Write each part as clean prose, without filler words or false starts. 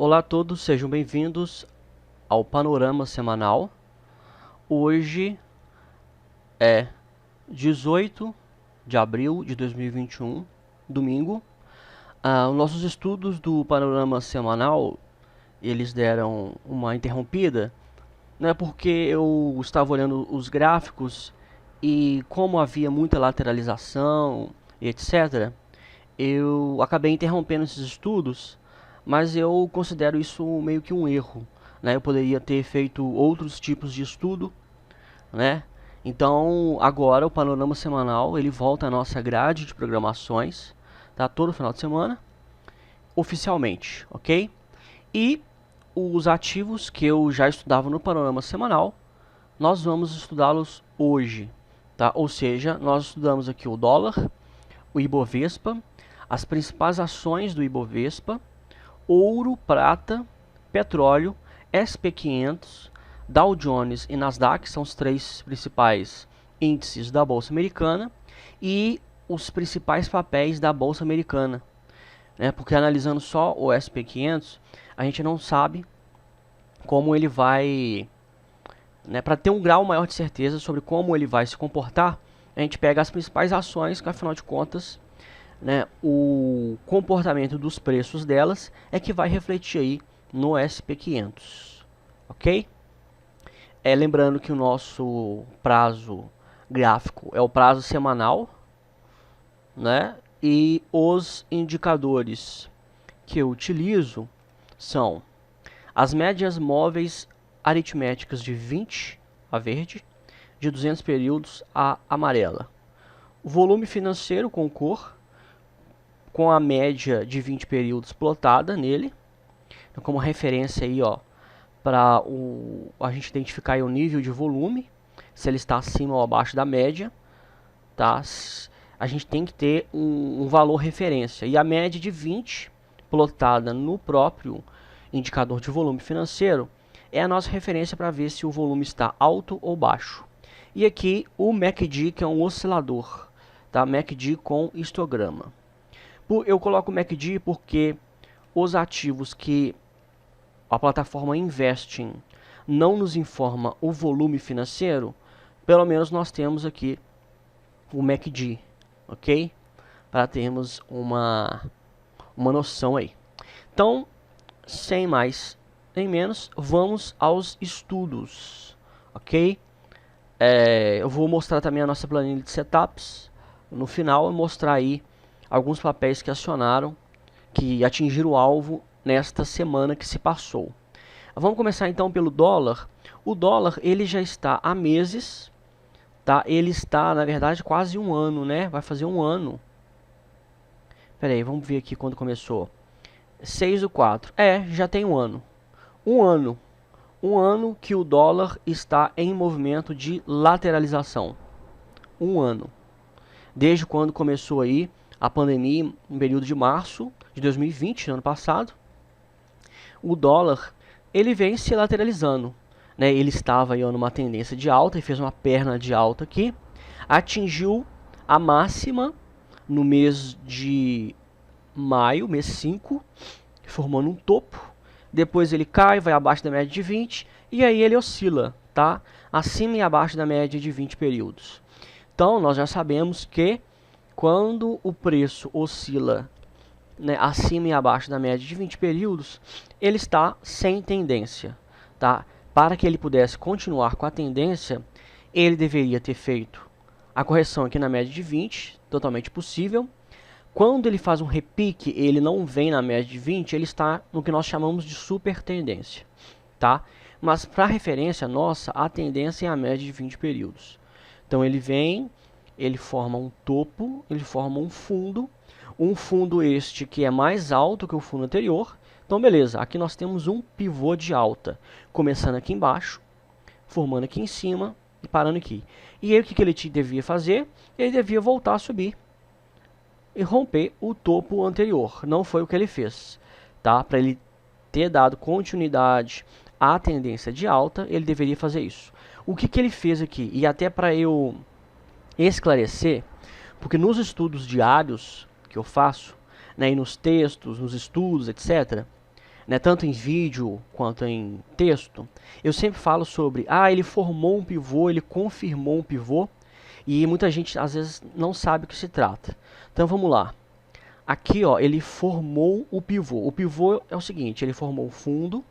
Olá a todos, sejam bem-vindos ao Panorama Semanal. Hoje é 18 de abril de 2021, domingo. Os nossos estudos do Panorama Semanal, eles deram uma interrompida, né, porque eu estava olhando os gráficos e como havia muita lateralização e etc., eu acabei interrompendo esses estudos, mas eu considero isso meio que um erro, né? Eu poderia ter feito outros tipos de estudo, né? Então, agora o Panorama Semanal, ele volta à nossa grade de programações, tá? Todo final de semana, oficialmente, ok? E os ativos que eu já estudava no Panorama Semanal, nós vamos estudá-los hoje, tá? Ou seja, nós estudamos aqui o dólar, o Ibovespa, as principais ações do Ibovespa, ouro, prata, petróleo, SP500, Dow Jones e Nasdaq, são os três principais índices da Bolsa Americana, e os principais papéis da Bolsa Americana, né? Porque analisando só o SP500, a gente não sabe como ele vai, né? Para ter um grau maior de certeza sobre como ele vai se comportar, a gente pega as principais ações, que afinal de contas, né, o comportamento dos preços delas é que vai refletir aí no SP500, ok? Lembrando que o nosso prazo gráfico é o prazo semanal, né? E os indicadores que eu utilizo são as médias móveis aritméticas de 20, a verde, de 200 períodos, a amarela. O volume financeiro com cor, com a média de 20 períodos plotada nele, então, como referência aí, ó, para a gente identificar aí o nível de volume, se ele está acima ou abaixo da média, tá? A gente tem que ter um valor referência, e a média de 20 plotada no próprio indicador de volume financeiro é a nossa referência para ver se o volume está alto ou baixo. E aqui o MACD, que é um oscilador, tá? MACD com histograma. Eu coloco o MACD porque os ativos que a plataforma Investing não nos informa o volume financeiro, pelo menos nós temos aqui o MACD, ok? Para termos uma noção aí. Então, sem mais nem menos, vamos aos estudos, ok? Eu vou mostrar também a nossa planilha de setups no final e mostrar aí alguns papéis que acionaram, que atingiram o alvo nesta semana que se passou. Vamos começar então pelo dólar. O dólar, ele já está há meses, tá? Ele está, na verdade, quase um ano, né? Vai fazer um ano. Pera aí, vamos ver aqui quando começou. 6/4. Já tem um ano. Um ano. Um ano que o dólar está em movimento de lateralização. Um ano. Desde quando começou aí a pandemia, no período de março de 2020, ano passado, o dólar, ele vem se lateralizando, né? Ele estava aí numa tendência de alta e fez uma perna de alta aqui, atingiu a máxima no mês de maio, mês 5, formando um topo. Depois ele cai, vai abaixo da média de 20, e aí ele oscila, tá? Acima e abaixo da média de 20 períodos. Então, nós já sabemos que quando o preço oscila, né, acima e abaixo da média de 20 períodos, ele está sem tendência, tá? Para que ele pudesse continuar com a tendência, ele deveria ter feito a correção aqui na média de 20, totalmente possível. Quando ele faz um repique, ele não vem na média de 20, ele está no que nós chamamos de super tendência, tá? Mas para referência nossa, a tendência é a média de 20 períodos. Então ele vem, ele forma um topo, ele forma um fundo este que é mais alto que o fundo anterior. Então beleza, aqui nós temos um pivô de alta, começando aqui embaixo, formando aqui em cima e parando aqui. E aí o que ele devia fazer? Ele devia voltar a subir e romper o topo anterior. Não foi o que ele fez, tá? Para ele ter dado continuidade à tendência de alta, ele deveria fazer isso. O que ele fez aqui? E até para eu esclarecer, porque nos estudos diários que eu faço, né, e nos textos, nos estudos, etc., né, tanto em vídeo quanto em texto, eu sempre falo sobre, ele formou um pivô, ele confirmou um pivô, e muita gente às vezes não sabe o que se trata. Então vamos lá. Aqui, ó, ele formou o pivô. O pivô é o seguinte, ele formou o fundo,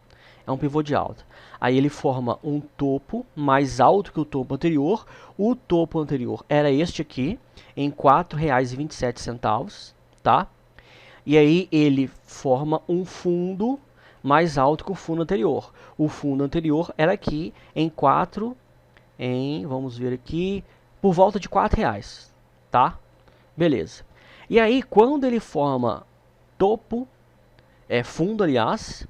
é um pivô de alta. Aí ele forma um topo mais alto que o topo anterior. O topo anterior era este aqui, em R$ 4,27, tá? E aí ele forma um fundo mais alto que o fundo anterior. O fundo anterior era aqui vamos ver aqui, por volta de R$ 4,00, tá? Beleza. E aí, quando ele forma fundo, aliás,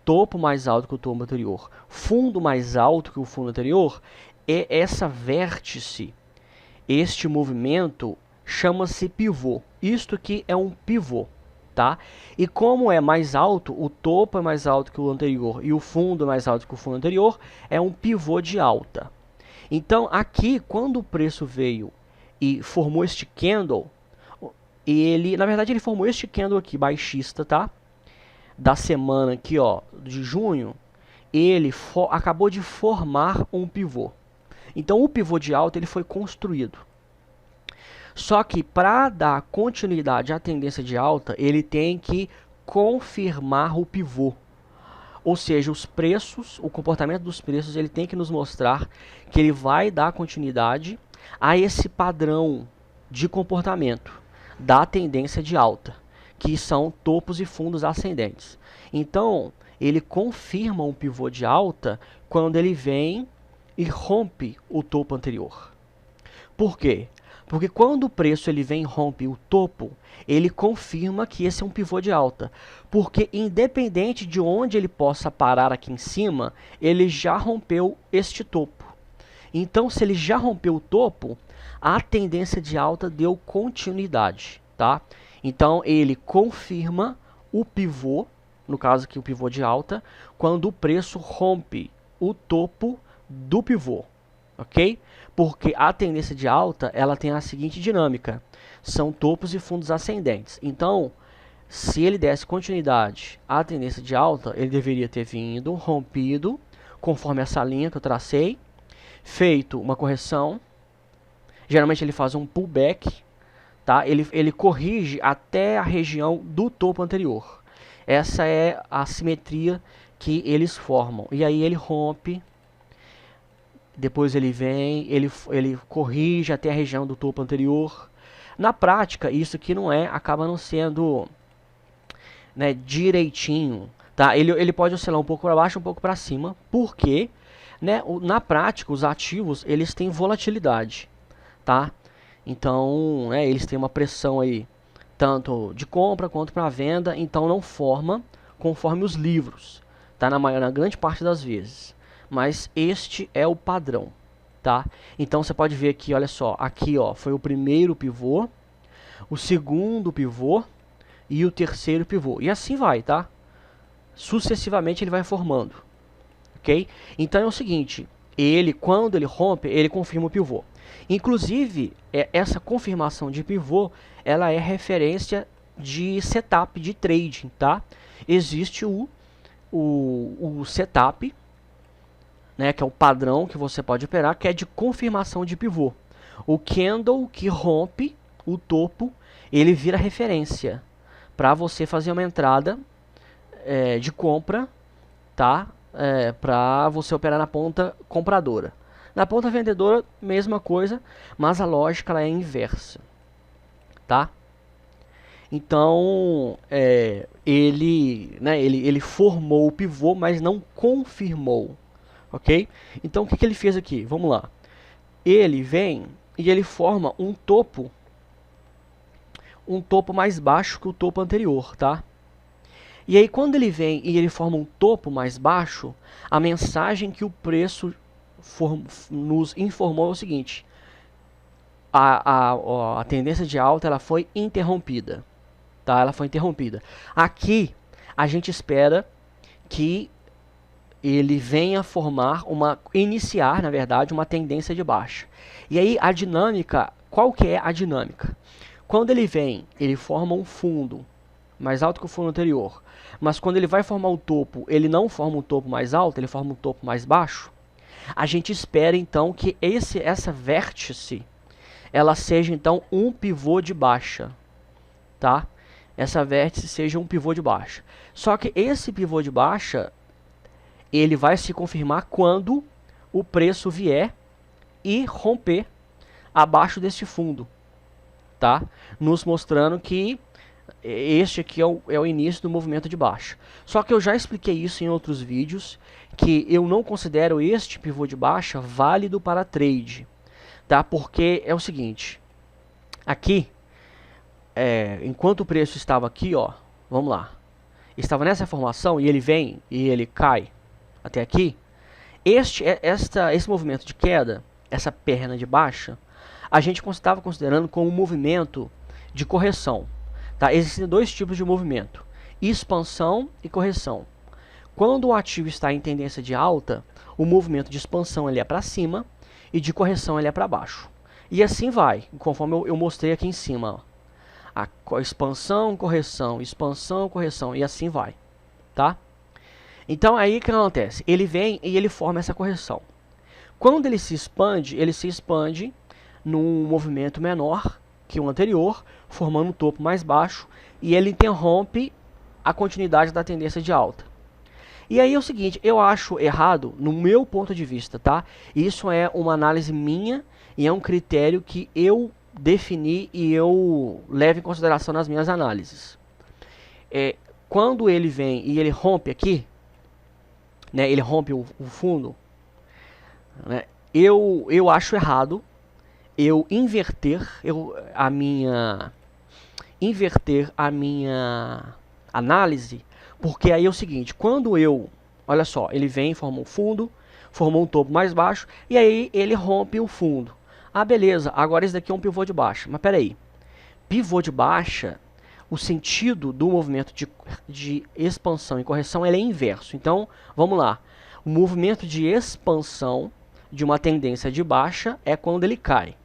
topo mais alto que o topo anterior, fundo mais alto que o fundo anterior, essa vértice, este movimento, chama-se pivô. Isto aqui é um pivô, tá? E como é mais alto, o topo é mais alto que o anterior e o fundo é mais alto que o fundo anterior, é um pivô de alta. Então, aqui, quando o preço veio e formou este candle, na verdade, ele formou este candle aqui, baixista, tá? Da semana aqui, ó, de junho, ele acabou de formar um pivô. Então, o pivô de alta, ele foi construído. Só que, para dar continuidade à tendência de alta, ele tem que confirmar o pivô. Ou seja, os preços, o comportamento dos preços, ele tem que nos mostrar que ele vai dar continuidade a esse padrão de comportamento da tendência de alta, que são topos e fundos ascendentes. Então, ele confirma um pivô de alta quando ele vem e rompe o topo anterior. Por quê? Porque quando o preço ele vem e rompe o topo, ele confirma que esse é um pivô de alta. Porque independente de onde ele possa parar aqui em cima, ele já rompeu este topo. Então, se ele já rompeu o topo, a tendência de alta deu continuidade, tá? Então, ele confirma o pivô, no caso aqui o pivô de alta, quando o preço rompe o topo do pivô, ok? Porque a tendência de alta, ela tem a seguinte dinâmica, são topos e fundos ascendentes. Então, se ele desse continuidade à tendência de alta, ele deveria ter vindo, rompido, conforme essa linha que eu tracei, feito uma correção. Geralmente ele faz um pullback, tá? Ele corrige até a região do topo anterior. Essa é a simetria que eles formam. E aí ele rompe, depois ele vem, ele corrige até a região do topo anterior. Na prática, isso aqui acaba não sendo, né, direitinho, tá? Ele pode oscilar um pouco para baixo, um pouco para cima, porque, né, na prática, os ativos, eles têm volatilidade, tá? Então, né, eles têm uma pressão aí, tanto de compra quanto para venda, então não forma conforme os livros, tá? Na grande parte das vezes. Mas este é o padrão, tá? Então você pode ver aqui, olha só, aqui ó, foi o primeiro pivô, o segundo pivô e o terceiro pivô. E assim vai, tá? Sucessivamente ele vai formando, ok? Então é o seguinte, quando ele rompe, ele confirma o pivô. Inclusive, essa confirmação de pivô, ela é referência de setup de trading, tá? Existe o setup, né, que é o padrão que você pode operar, que é de confirmação de pivô. O candle que rompe o topo, ele vira referência para você fazer uma entrada de compra, tá? Para você operar na ponta compradora. Na ponta vendedora, mesma coisa, mas a lógica ela é inversa, tá? Então, ele formou o pivô, mas não confirmou, ok? Então, o que ele fez aqui? Vamos lá. Ele vem e ele forma um topo mais baixo que o topo anterior, tá? E aí, quando ele vem e ele forma um topo mais baixo, a mensagem que o preço nos informou é o seguinte: a tendência de alta ela foi interrompida, tá? Ela foi interrompida. Aqui a gente espera que ele venha iniciar, na verdade, uma tendência de baixa. E aí a dinâmica, qual que é a dinâmica? Quando ele vem, ele forma um fundo mais alto que o fundo anterior, mas quando ele vai formar o topo, ele não forma um topo mais alto, ele forma um topo mais baixo, a gente espera então que essa vértice ela seja então um pivô de baixa, tá? Essa vértice seja um pivô de baixa. Só que esse pivô de baixa ele vai se confirmar quando o preço vier e romper abaixo deste fundo, tá? Nos mostrando que este aqui é o início do movimento de baixa. Só que eu já expliquei isso em outros vídeos, que eu não considero este pivô de baixa válido para trade, tá? Porque é o seguinte, aqui, enquanto o preço estava aqui, ó, vamos lá, estava nessa formação e ele vem e ele cai até aqui, esse movimento de queda, essa perna de baixa, a gente estava considerando como um movimento de correção. Tá? Existem dois tipos de movimento, expansão e correção. Quando o ativo está em tendência de alta, o movimento de expansão ele é para cima e de correção ele é para baixo. E assim vai, conforme eu mostrei aqui em cima. Ó. A expansão, correção, e assim vai. Tá? Então aí o que acontece? Ele vem e ele forma essa correção. Quando ele se expande num movimento menor que o anterior, formando um topo mais baixo, e ele interrompe a continuidade da tendência de alta. E aí é o seguinte, eu acho errado, no meu ponto de vista, tá? Isso é uma análise minha e é um critério que eu defini e eu levo em consideração nas minhas análises. Quando ele vem e ele rompe aqui, né, ele rompe o fundo, né, eu acho errado eu inverter a minha análise, porque aí é o seguinte, olha só, ele vem, forma um fundo, formou um topo mais baixo, e aí ele rompe o fundo. Ah, beleza, agora esse daqui é um pivô de baixa, mas peraí, pivô de baixa, o sentido do movimento de expansão e correção ele é inverso, então, vamos lá, o movimento de expansão de uma tendência de baixa é quando ele cai.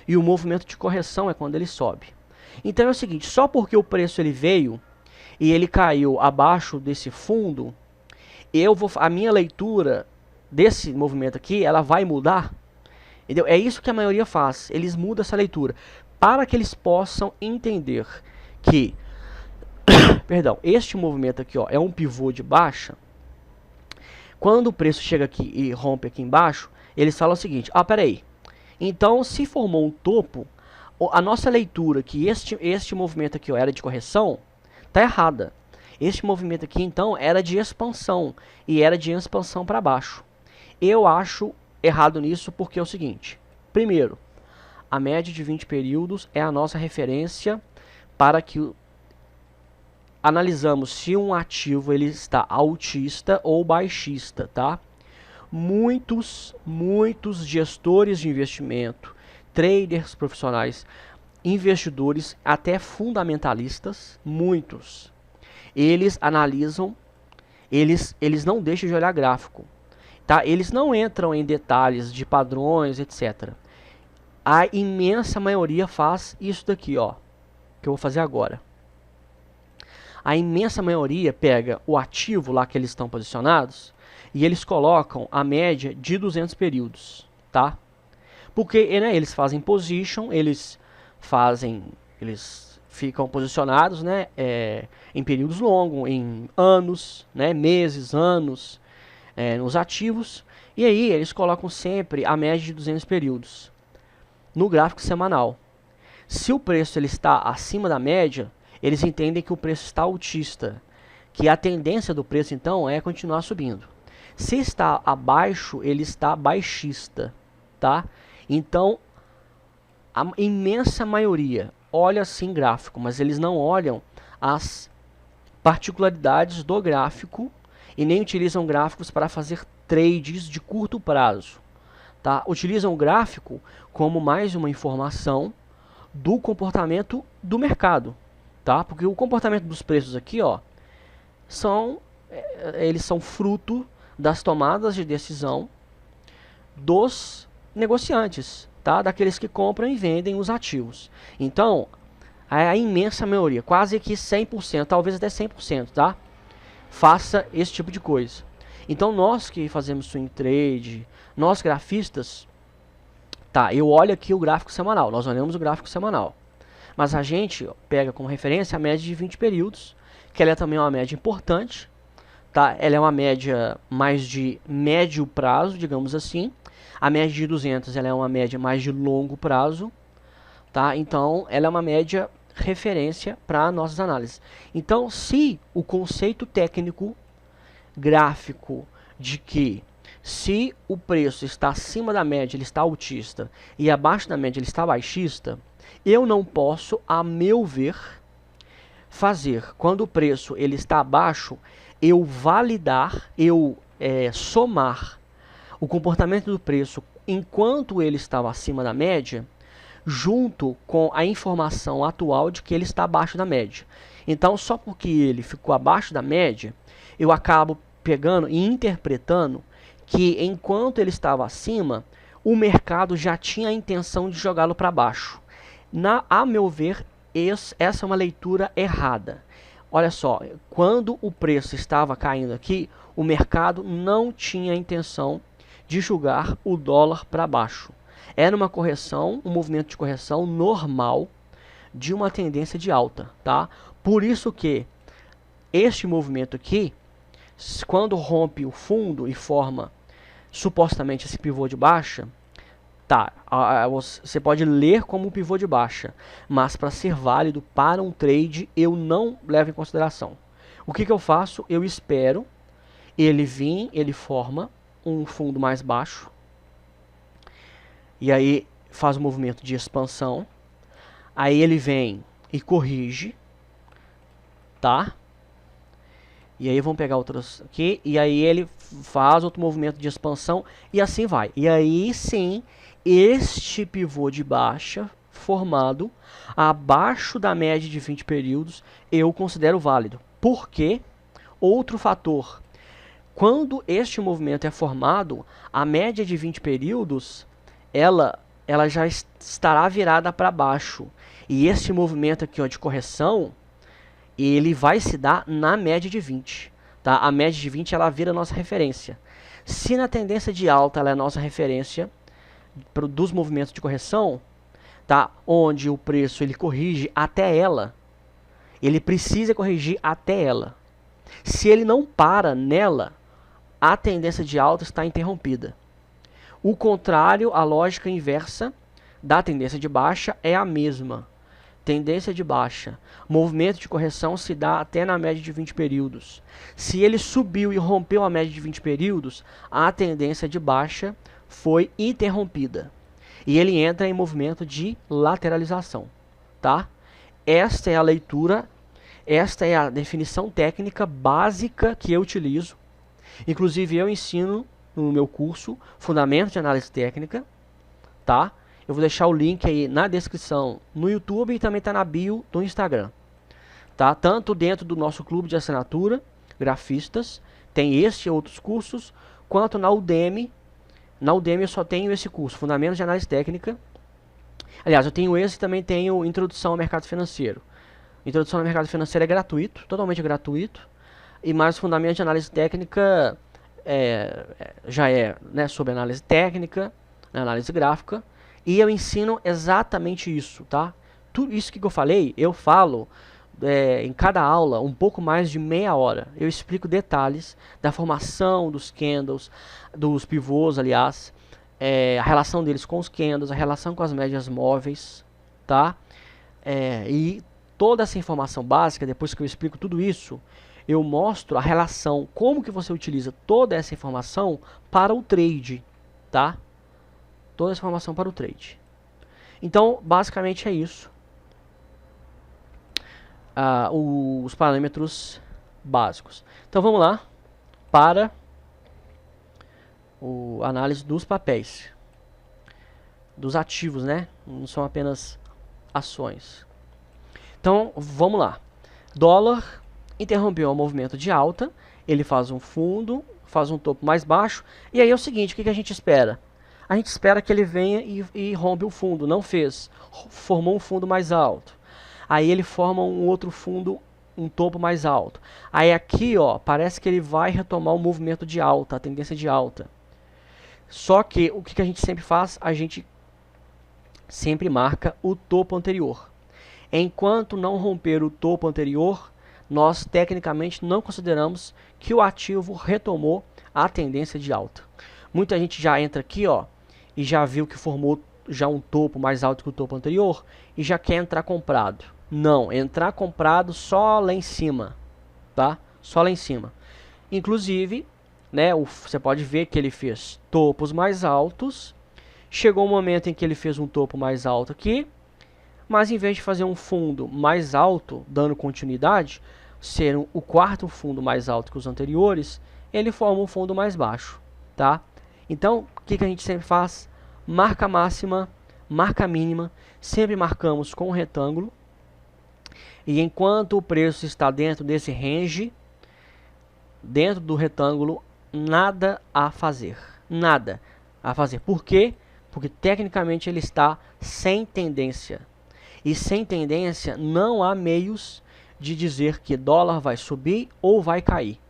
E o movimento de correção é quando ele sobe. Então é o seguinte, só porque o preço ele veio e ele caiu abaixo desse fundo, a minha leitura desse movimento aqui, ela vai mudar. Entendeu? É isso que a maioria faz, eles mudam essa leitura, para que eles possam entender que, perdão, este movimento aqui ó, é um pivô de baixa. Quando o preço chega aqui e rompe aqui embaixo, eles falam o seguinte, peraí, então, se formou um topo, a nossa leitura que este movimento aqui ó, era de correção, está errada. Este movimento aqui, então, era de expansão, e era de expansão para baixo. Eu acho errado nisso porque é o seguinte. Primeiro, a média de 20 períodos é a nossa referência para que analisamos se um ativo ele está altista ou baixista, tá? Muitos gestores de investimento, traders profissionais, investidores, até fundamentalistas, muitos, eles analisam, eles não deixam de olhar gráfico, tá? Eles não entram em detalhes de padrões, etc. A imensa maioria faz isso daqui, ó, que eu vou fazer agora. A imensa maioria pega o ativo lá que eles estão posicionados e eles colocam a média de 200 períodos, tá? Porque né, eles fazem position, eles ficam posicionados, né, em períodos longos, em anos, né, meses, anos, nos ativos. E aí eles colocam sempre a média de 200 períodos no gráfico semanal. Se o preço ele está acima da média, eles entendem que o preço está altista, que a tendência do preço então é continuar subindo. Se está abaixo, ele está baixista, tá? Então, a imensa maioria olha sim gráfico, mas eles não olham as particularidades do gráfico e nem utilizam gráficos para fazer trades de curto prazo, tá? Utilizam o gráfico como mais uma informação do comportamento do mercado, tá? Porque o comportamento dos preços aqui, ó, eles são fruto das tomadas de decisão dos negociantes, tá? Daqueles que compram e vendem os ativos. Então, a imensa maioria, quase que 100%, talvez até 100%, tá? Faça esse tipo de coisa. Então nós que fazemos swing trade, nós grafistas, tá, eu olho aqui o gráfico semanal, nós olhamos o gráfico semanal. Mas a gente pega como referência a média de 20 períodos, que ela é também uma média importante, tá? Ela é uma média mais de médio prazo, digamos assim. A média de 200 ela é uma média mais de longo prazo, tá? Então ela é uma média referência para nossas análises. Então, se o conceito técnico gráfico de que se o preço está acima da média, ele está altista, e abaixo da média, ele está baixista, eu não posso, a meu ver, fazer, quando o preço ele está abaixo, eu validar, eu somar o comportamento do preço enquanto ele estava acima da média, junto com a informação atual de que ele está abaixo da média. Então, só porque ele ficou abaixo da média, eu acabo pegando e interpretando que enquanto ele estava acima, o mercado já tinha a intenção de jogá-lo para baixo. A meu ver, essa é uma leitura errada. Olha só, quando o preço estava caindo aqui, o mercado não tinha a intenção de jogar o dólar para baixo. Era uma correção, um movimento de correção normal de uma tendência de alta, tá? Por isso que este movimento aqui, quando rompe o fundo e forma supostamente esse pivô de baixa, tá, você pode ler como um pivô de baixa, mas para ser válido para um trade, eu não levo em consideração. O que eu faço? Eu espero ele vir, ele forma um fundo mais baixo, e aí faz um movimento de expansão, aí ele vem e corrige, tá? E aí vamos pegar outros aqui, e aí ele faz outro movimento de expansão, e assim vai. E aí sim, este pivô de baixa formado abaixo da média de 20 períodos, eu considero válido. Por quê? Outro fator, quando este movimento é formado, a média de 20 períodos, ela já estará virada para baixo. E esse movimento aqui, ó, de correção, ele vai se dar na média de 20. Tá? A média de 20 ela vira nossa referência. Se na tendência de alta ela é nossa referência dos movimentos de correção, tá? Onde o preço ele corrige até ela, ele precisa corrigir até ela. Se ele não para nela, a tendência de alta está interrompida. O contrário, a lógica inversa da tendência de baixa é a mesma. Tendência de baixa, movimento de correção se dá até na média de 20 períodos. Se ele subiu e rompeu a média de 20 períodos, a tendência de baixa foi interrompida. E ele entra em movimento de lateralização. Tá? Esta é a leitura, esta é a definição técnica básica que eu utilizo. Inclusive eu ensino no meu curso Fundamentos de Análise Técnica. Tá? Eu vou deixar o link aí na descrição no YouTube e também está na bio do Instagram. Tá? Tanto dentro do nosso clube de assinatura, grafistas, tem este e outros cursos, quanto na Udemy. Na Udemy eu só tenho esse curso, Fundamentos de Análise Técnica. Aliás, eu tenho esse e também tenho Introdução ao Mercado Financeiro. Introdução ao Mercado Financeiro é gratuito, totalmente gratuito. E mais Fundamentos de Análise Técnica já é, né, sobre análise técnica, análise gráfica. E eu ensino exatamente isso, tá? Tudo isso que eu falei, eu falo em cada aula um pouco mais de meia hora. Eu explico detalhes da formação dos candles, dos pivôs, aliás, a relação deles com os candles, a relação com as médias móveis, tá? E toda essa informação básica, depois que eu explico tudo isso, eu mostro a relação, como que você utiliza toda essa informação para o trade, tá? Toda essa informação para o trade. Então, basicamente é isso. Os parâmetros básicos. Então, vamos lá para a análise dos papéis. Dos ativos, né? Não são apenas ações. Então, vamos lá. Dólar interrompeu o movimento de alta. Ele faz um fundo, faz um topo mais baixo. E aí é o seguinte, o que a gente espera? A gente espera que ele venha e rompe o fundo. Não fez. Formou um fundo mais alto. Aí ele forma um outro fundo, um topo mais alto. Aí aqui, ó, parece que ele vai retomar o movimento de alta, a tendência de alta. Só que o que a gente sempre faz? A gente sempre marca o topo anterior. Enquanto não romper o topo anterior, nós tecnicamente não consideramos que o ativo retomou a tendência de alta. Muita gente já entra aqui, ó, e já viu que formou já um topo mais alto que o topo anterior e já quer entrar comprado. Não, entrar comprado só lá em cima, tá? Só lá em cima. Inclusive, né, você pode ver que ele fez topos mais altos. Chegou um momento em que ele fez um topo mais alto aqui, mas em vez de fazer um fundo mais alto, dando continuidade, ser o quarto fundo mais alto que os anteriores, ele forma um fundo mais baixo, tá? Então, o que a gente sempre faz? Marca máxima, marca mínima, sempre marcamos com um retângulo, e enquanto o preço está dentro desse range, dentro do retângulo, nada a fazer. Nada a fazer. Por quê? Porque tecnicamente ele está sem tendência. E sem tendência não há meios de dizer que dólar vai subir ou vai cair.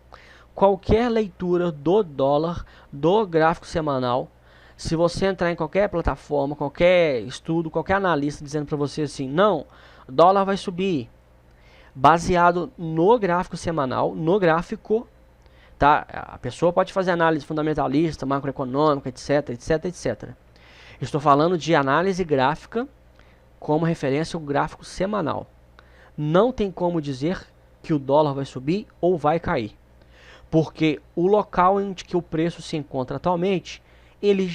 Qualquer leitura do dólar, do gráfico semanal, se você entrar em qualquer plataforma, qualquer estudo, qualquer analista dizendo para você assim, não, dólar vai subir, baseado no gráfico semanal, no gráfico, tá? A pessoa pode fazer análise fundamentalista, macroeconômica, etc, etc, etc. Estou falando de análise gráfica como referência ao gráfico semanal. Não tem como dizer que o dólar vai subir ou vai cair. Porque o local em que o preço se encontra atualmente, ele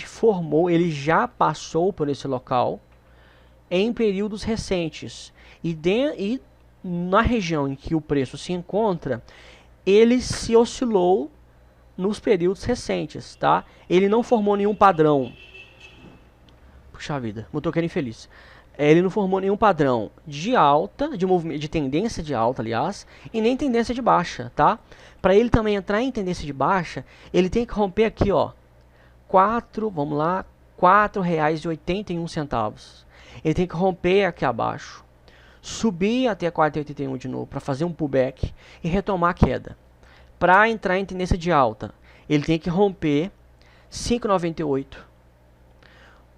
já passou por esse local em períodos recentes. E na região em que o preço se encontra, ele se oscilou nos períodos recentes, tá? Ele não formou nenhum padrão. Puxa vida, motoqueiro infeliz. Ele não formou nenhum padrão de alta, de tendência de alta, aliás, e nem tendência de baixa, tá? Para ele também entrar em tendência de baixa, ele tem que romper aqui, ó, vamos lá, R$ 4,81. Ele tem que romper aqui abaixo, subir até 4,81 de novo para fazer um pullback e retomar a queda. Para entrar em tendência de alta, ele tem que romper 5,98,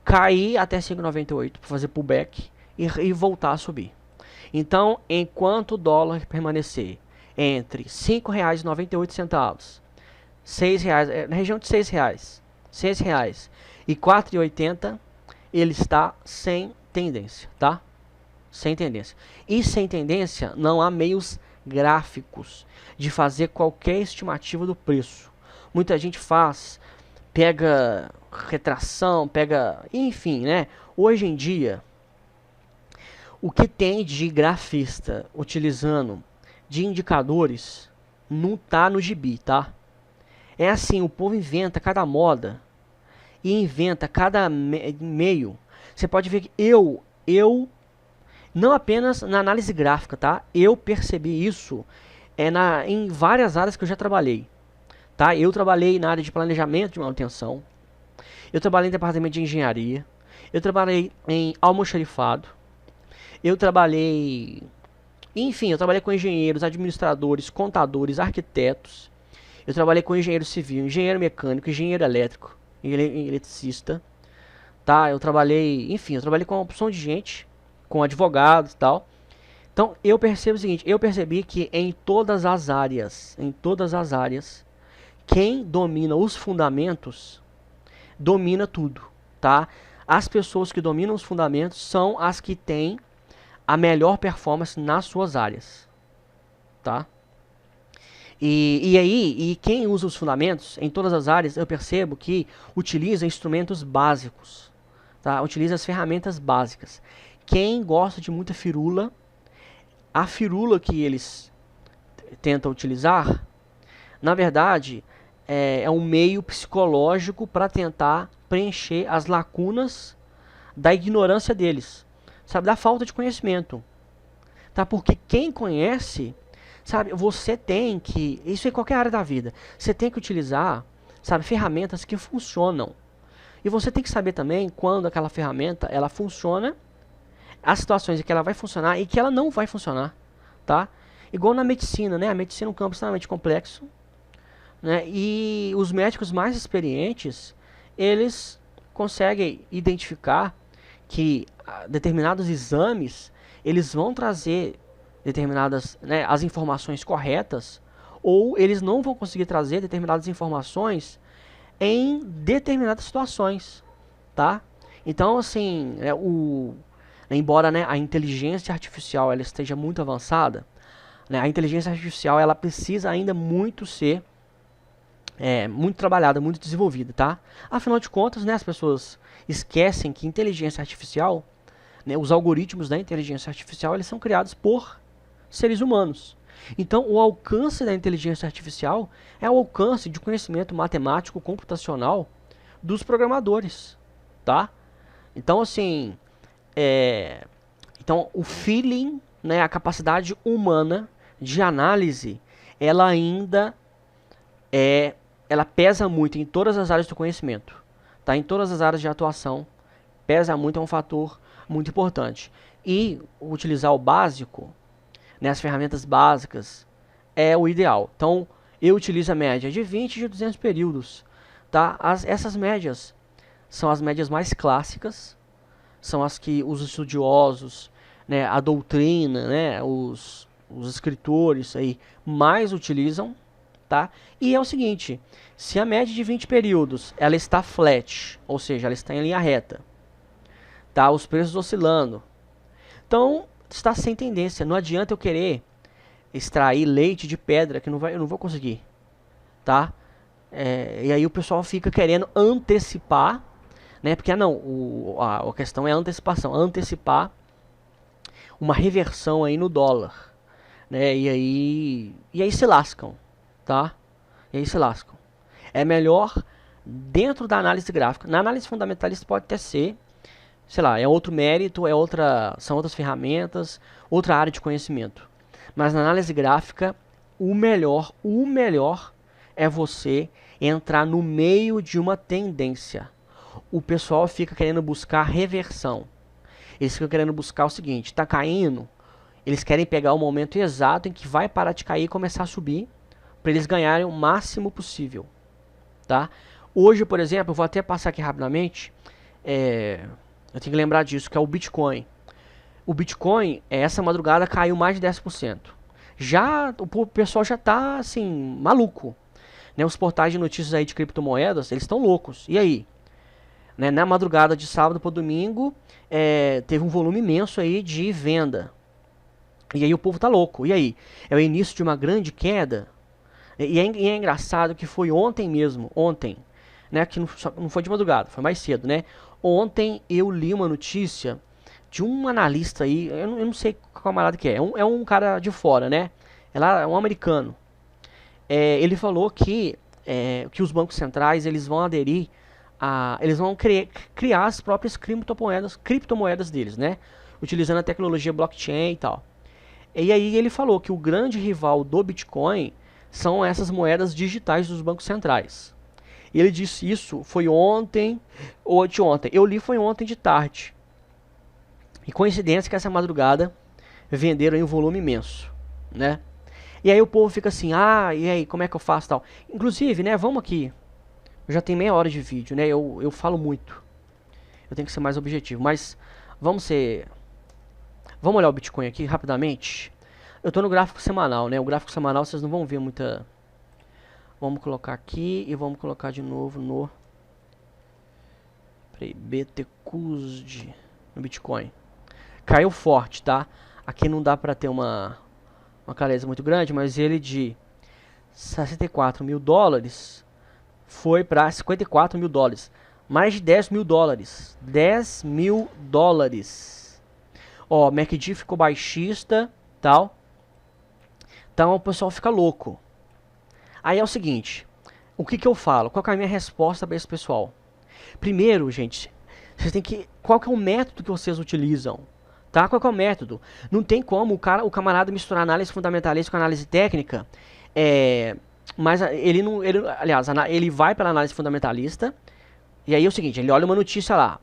cair até 5,98 para fazer pullback e voltar a subir. Então, enquanto o dólar permanecer entre R$ 5,98, R$6, na região de R$ 6 e R$ 4,80, ele está sem tendência, tá? Sem tendência. E sem tendência, não há meios gráficos de fazer qualquer estimativa do preço. Muita gente pega retração, enfim, né? Hoje em dia, o que tem de grafista utilizando de indicadores não tá no gibi, tá? É assim, o povo inventa cada moda e inventa cada meio. Você pode ver que eu não apenas na análise gráfica, tá? Eu percebi isso em várias áreas que eu já trabalhei, tá? Eu trabalhei na área de planejamento de manutenção, eu trabalhei em departamento de engenharia, eu trabalhei em almoxarifado, eu trabalhei com engenheiros, administradores, contadores, arquitetos, eu trabalhei com engenheiro civil, engenheiro mecânico, engenheiro elétrico, eletricista, tá? Eu trabalhei com uma opção de gente, com advogados e tal. Então, eu percebo o seguinte, eu percebi que em todas as áreas, quem domina os fundamentos, domina tudo, tá? As pessoas que dominam os fundamentos são as que têm a melhor performance nas suas áreas, tá? E quem usa os fundamentos em todas as áreas, eu percebo que utiliza instrumentos básicos, tá? Utiliza as ferramentas básicas. Quem gosta de muita firula, a firula que eles tentam utilizar, na verdade, é um meio psicológico para tentar preencher as lacunas da ignorância deles, sabe, da falta de conhecimento, tá? Porque quem conhece, sabe, você tem que, isso em qualquer área da vida, você tem que utilizar, sabe, ferramentas que funcionam. E você tem que saber também quando aquela ferramenta, ela funciona, as situações em que ela vai funcionar e que ela não vai funcionar, tá? Igual na medicina, né? A medicina é um campo extremamente complexo, né? E os médicos mais experientes, eles conseguem identificar que determinados exames, eles vão trazer determinadas, né, as informações corretas, ou eles não vão conseguir trazer determinadas informações em determinadas situações, tá? Então, assim, embora, né, a inteligência artificial ela esteja muito avançada, né, a inteligência artificial ela precisa ainda muito ser muito trabalhada, muito desenvolvida, tá? Afinal de contas, né, as pessoas esquecem que inteligência artificial, né, os algoritmos da inteligência artificial, eles são criados por seres humanos. Então, o alcance da inteligência artificial é o alcance de conhecimento matemático computacional dos programadores, tá? Então, assim, então o feeling, né, a capacidade humana de análise, ela ainda ela pesa muito em todas as áreas do conhecimento, tá? Em todas as áreas de atuação, pesa muito, é um fator muito importante. E utilizar o básico, né, as ferramentas básicas, é o ideal. Então, eu utilizo a média de 20 e de 200 períodos, tá? Essas médias são as médias mais clássicas, são as que os estudiosos, né, a doutrina, né, os escritores aí mais utilizam, tá? E é o seguinte, se a média de 20 períodos ela está flat, ou seja, ela está em linha reta, tá? Os preços oscilando, então está sem tendência. Não adianta eu querer extrair leite de pedra que eu não vou conseguir, tá? E aí o pessoal fica querendo antecipar, né? Porque a questão é a antecipação, antecipar uma reversão aí no dólar, né? E aí se lascam, tá? E aí se lascam. É melhor dentro da análise gráfica. Na análise fundamentalista pode até ser, sei lá, é outro mérito, são outras ferramentas, outra área de conhecimento. Mas na análise gráfica, o melhor é você entrar no meio de uma tendência. O pessoal fica querendo buscar reversão. Eles ficam querendo buscar o seguinte, está caindo, eles querem pegar o momento exato em que vai parar de cair e começar a subir, para eles ganharem o máximo possível, tá? Hoje, por exemplo, eu vou até passar aqui rapidamente, eu tenho que lembrar disso, que é o Bitcoin. O Bitcoin, essa madrugada, caiu mais de 10%. O pessoal já está, assim, maluco. Né? Os portais de notícias aí de criptomoedas, eles estão loucos. E aí? Né? Na madrugada de sábado para domingo, teve um volume imenso aí de venda. E aí o povo tá louco. E aí? É o início de uma grande queda? E é engraçado que foi ontem mesmo, né? Que não foi de madrugada, foi mais cedo, né? Ontem eu li uma notícia de um analista aí, eu não sei qual camarada que é um cara de fora, né? É um americano. Ele falou que os bancos centrais eles vão aderir eles vão criar as próprias criptomoedas deles, né? Utilizando a tecnologia blockchain e tal. E aí ele falou que o grande rival do Bitcoin são essas moedas digitais dos bancos centrais. E ele disse isso foi ontem ou anteontem. Eu li foi ontem de tarde. E coincidência que essa madrugada venderam em um volume imenso, né? E aí o povo fica assim, e aí, como é que eu faço tal? Inclusive, né, vamos aqui. Eu já tenho meia hora de vídeo, né? Eu falo muito. Eu tenho que ser mais objetivo, mas vamos olhar o Bitcoin aqui rapidamente. Eu tô no gráfico semanal, né? O gráfico semanal vocês não vão ver muita. Vamos colocar aqui e vamos colocar de novo no BTCUSD no Bitcoin. Caiu forte, tá? Aqui não dá pra ter uma clareza muito grande, mas ele de 64 mil dólares foi para 54 mil dólares. Mais de 10 mil dólares. 10 mil dólares. Ó, MACD ficou baixista, tal. Então o pessoal fica louco. Aí é o seguinte, o que eu falo? Qual que é a minha resposta para esse pessoal? Primeiro, gente, vocês têm que... Qual que é o método que vocês utilizam? Tá? Qual que é o método? Não tem como o camarada misturar análise fundamentalista com análise técnica. Mas ele vai pela análise fundamentalista. E aí é o seguinte, ele olha uma notícia lá.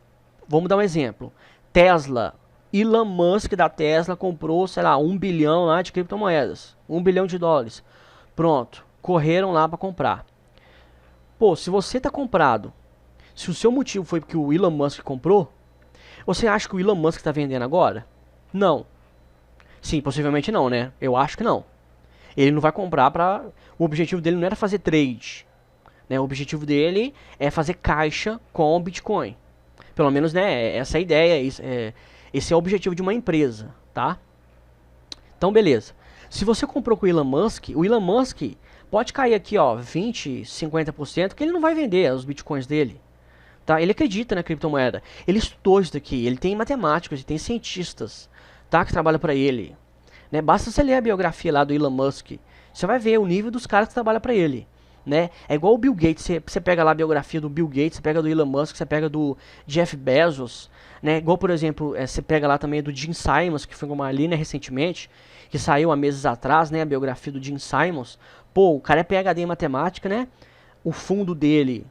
Vamos dar um exemplo. Tesla Elon Musk da Tesla comprou, sei lá, 1 bilhão lá de criptomoedas. 1 bilhão de dólares. Pronto. Correram lá para comprar. Pô, se você tá comprado, se o seu motivo foi porque o Elon Musk comprou, você acha que o Elon Musk tá vendendo agora? Não. Sim, possivelmente não, né? Eu acho que não. Ele não vai comprar para... O objetivo dele não era fazer trade, né? O objetivo dele é fazer caixa com o Bitcoin. Pelo menos, né? Essa é a ideia. Esse é o objetivo de uma empresa, tá? Então, beleza. Se você comprou com o Elon Musk pode cair aqui, ó, 20, 50%, que ele não vai vender os bitcoins dele. Tá? Ele acredita na criptomoeda. Ele estudou isso daqui. Ele tem matemáticos, ele tem cientistas, tá? Que trabalham para ele. Né? Basta você ler a biografia lá do Elon Musk. Você vai ver o nível dos caras que trabalham para ele. Né? É igual o Bill Gates. Você pega lá a biografia do Bill Gates, você pega do Elon Musk, você pega do Jeff Bezos. Né? Igual, por exemplo, você pega lá também do Jim Simons, que foi uma ali, né, recentemente, que saiu há meses atrás, né, a biografia do Jim Simons. Pô, o cara é PhD em matemática, né? O fundo dele,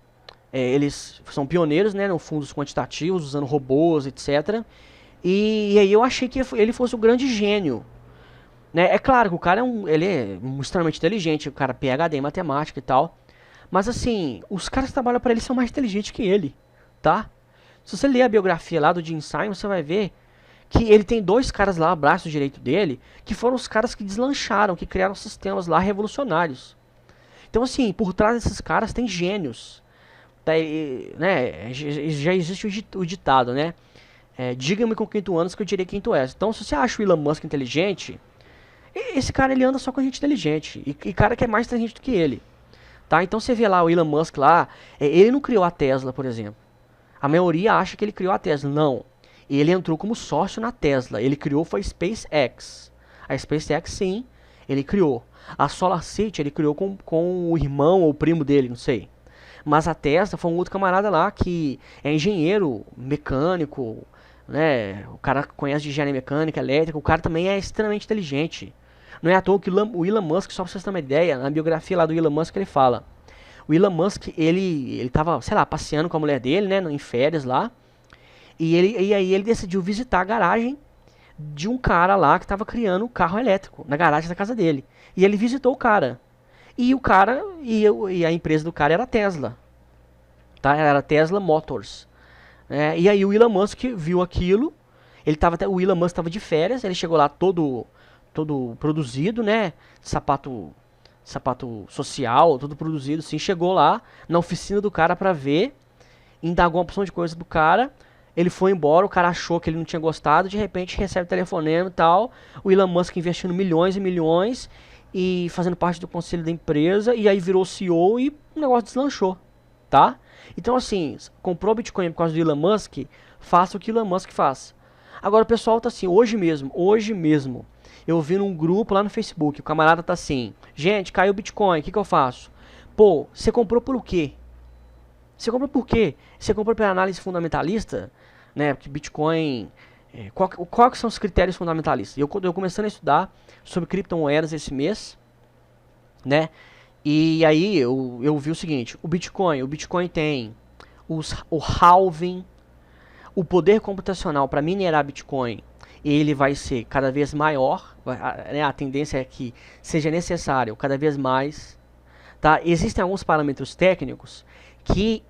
eles são pioneiros, né, no fundos quantitativos, usando robôs, etc. E aí eu achei que ele fosse o grande gênio. Né? É claro que o cara ele é extremamente inteligente, o cara é PhD em matemática e tal. Mas assim, os caras que trabalham para ele são mais inteligentes que ele, tá? Se você ler a biografia lá do Jim Simons, você vai ver que ele tem dois caras lá, braço direito dele, que foram os caras que deslancharam, que criaram sistemas lá revolucionários. Então assim, por trás desses caras tem gênios. Tá, né? Já existe o ditado, né? Diga-me com quem tu andas que eu direi quem tu és. Então se você acha o Elon Musk inteligente, esse cara ele anda só com gente inteligente. E cara que é mais inteligente do que ele. Tá? Então você vê lá o Elon Musk lá, ele não criou a Tesla, por exemplo. A maioria acha que ele criou a Tesla. Não. Ele entrou como sócio na Tesla. Ele criou foi a SpaceX. A SpaceX, sim, ele criou. A SolarCity ele criou com o irmão ou o primo dele, não sei. Mas a Tesla foi um outro camarada lá que é engenheiro mecânico, né? O cara conhece de engenharia mecânica, elétrica. O cara também é extremamente inteligente. Não é à toa que o Elon Musk, só pra vocês terem uma ideia, na biografia lá do Elon Musk ele fala. O Elon Musk, ele tava, sei lá, passeando com a mulher dele, né, em férias lá. E aí ele decidiu visitar a garagem de um cara lá que tava criando um carro elétrico, na garagem da casa dele. E ele visitou o cara. E o cara, e a empresa do cara era a Tesla. Tá? Era a Tesla Motors. E aí o Elon Musk viu aquilo. O Elon Musk estava de férias, ele chegou lá todo produzido, né? Sapato social, todo produzido, sim. Chegou lá na oficina do cara pra ver, indagou uma opção de coisa do cara. Ele foi embora, o cara achou que ele não tinha gostado, de repente recebe telefonema e tal. O Elon Musk investindo milhões e milhões e fazendo parte do conselho da empresa, e aí virou CEO e o negócio deslanchou, tá? Então assim, comprou Bitcoin por causa do Elon Musk, faça o que o Elon Musk faz. Agora o pessoal tá assim, hoje mesmo, eu vi num grupo lá no Facebook, o camarada tá assim, gente, caiu o Bitcoin, o que eu faço? Pô, você comprou por o quê? Você comprou por quê? Você comprou pela análise fundamentalista, né? Porque Bitcoin... Quais são os critérios fundamentalistas? Eu começando a estudar sobre criptomoedas esse mês, né? E aí eu vi o seguinte, o Bitcoin tem o halving, o poder computacional para minerar Bitcoin, ele vai ser cada vez maior, né? A tendência é que seja necessário cada vez mais, tá? Existem alguns parâmetros técnicos que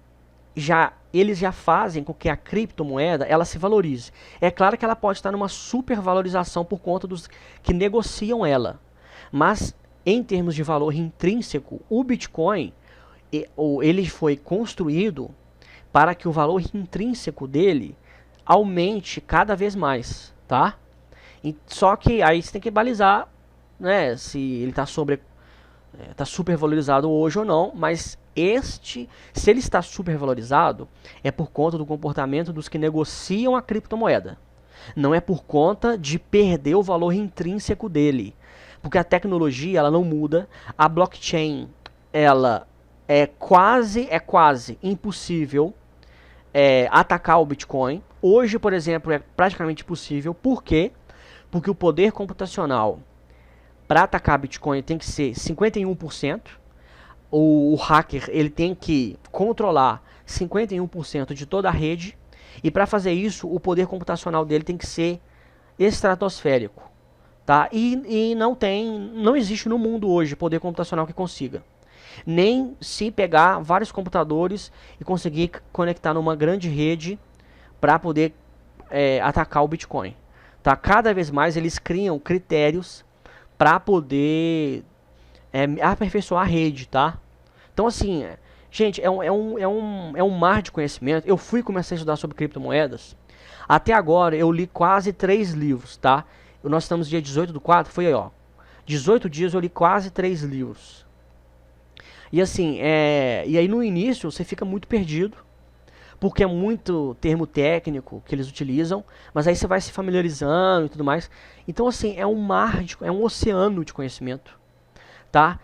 eles já fazem com que a criptomoeda ela se valorize. É claro que ela pode estar numa supervalorização por conta dos que negociam ela. Mas em termos de valor intrínseco, o Bitcoin ele foi construído para que o valor intrínseco dele aumente cada vez mais, tá? Só que aí você tem que balizar, né, se ele está supervalorizado hoje ou não, mas se ele está supervalorizado, é por conta do comportamento dos que negociam a criptomoeda. Não é por conta de perder o valor intrínseco dele. Porque a tecnologia, ela não muda. A blockchain, ela é quase impossível atacar o Bitcoin. Hoje, por exemplo, é praticamente impossível. Por quê? Porque o poder computacional para atacar Bitcoin tem que ser 51%. O hacker ele tem que controlar 51% de toda a rede. E para fazer isso, o poder computacional dele tem que ser estratosférico, tá? E não existe no mundo hoje poder computacional que consiga. Nem se pegar vários computadores e conseguir conectar numa grande rede para poder atacar o Bitcoin. Tá? Cada vez mais eles criam critérios para poder aperfeiçoar a rede, tá? Então assim, gente, é um mar de conhecimento. Eu fui começar a estudar sobre criptomoedas. Até agora eu li quase 3 livros, tá? Nós estamos dia 18/4, foi aí, ó. 18 dias eu li quase 3 livros. E assim, e aí no início você fica muito perdido, porque é muito termo técnico que eles utilizam, mas aí você vai se familiarizando e tudo mais. Então assim, é um mar, é um oceano de conhecimento, tá?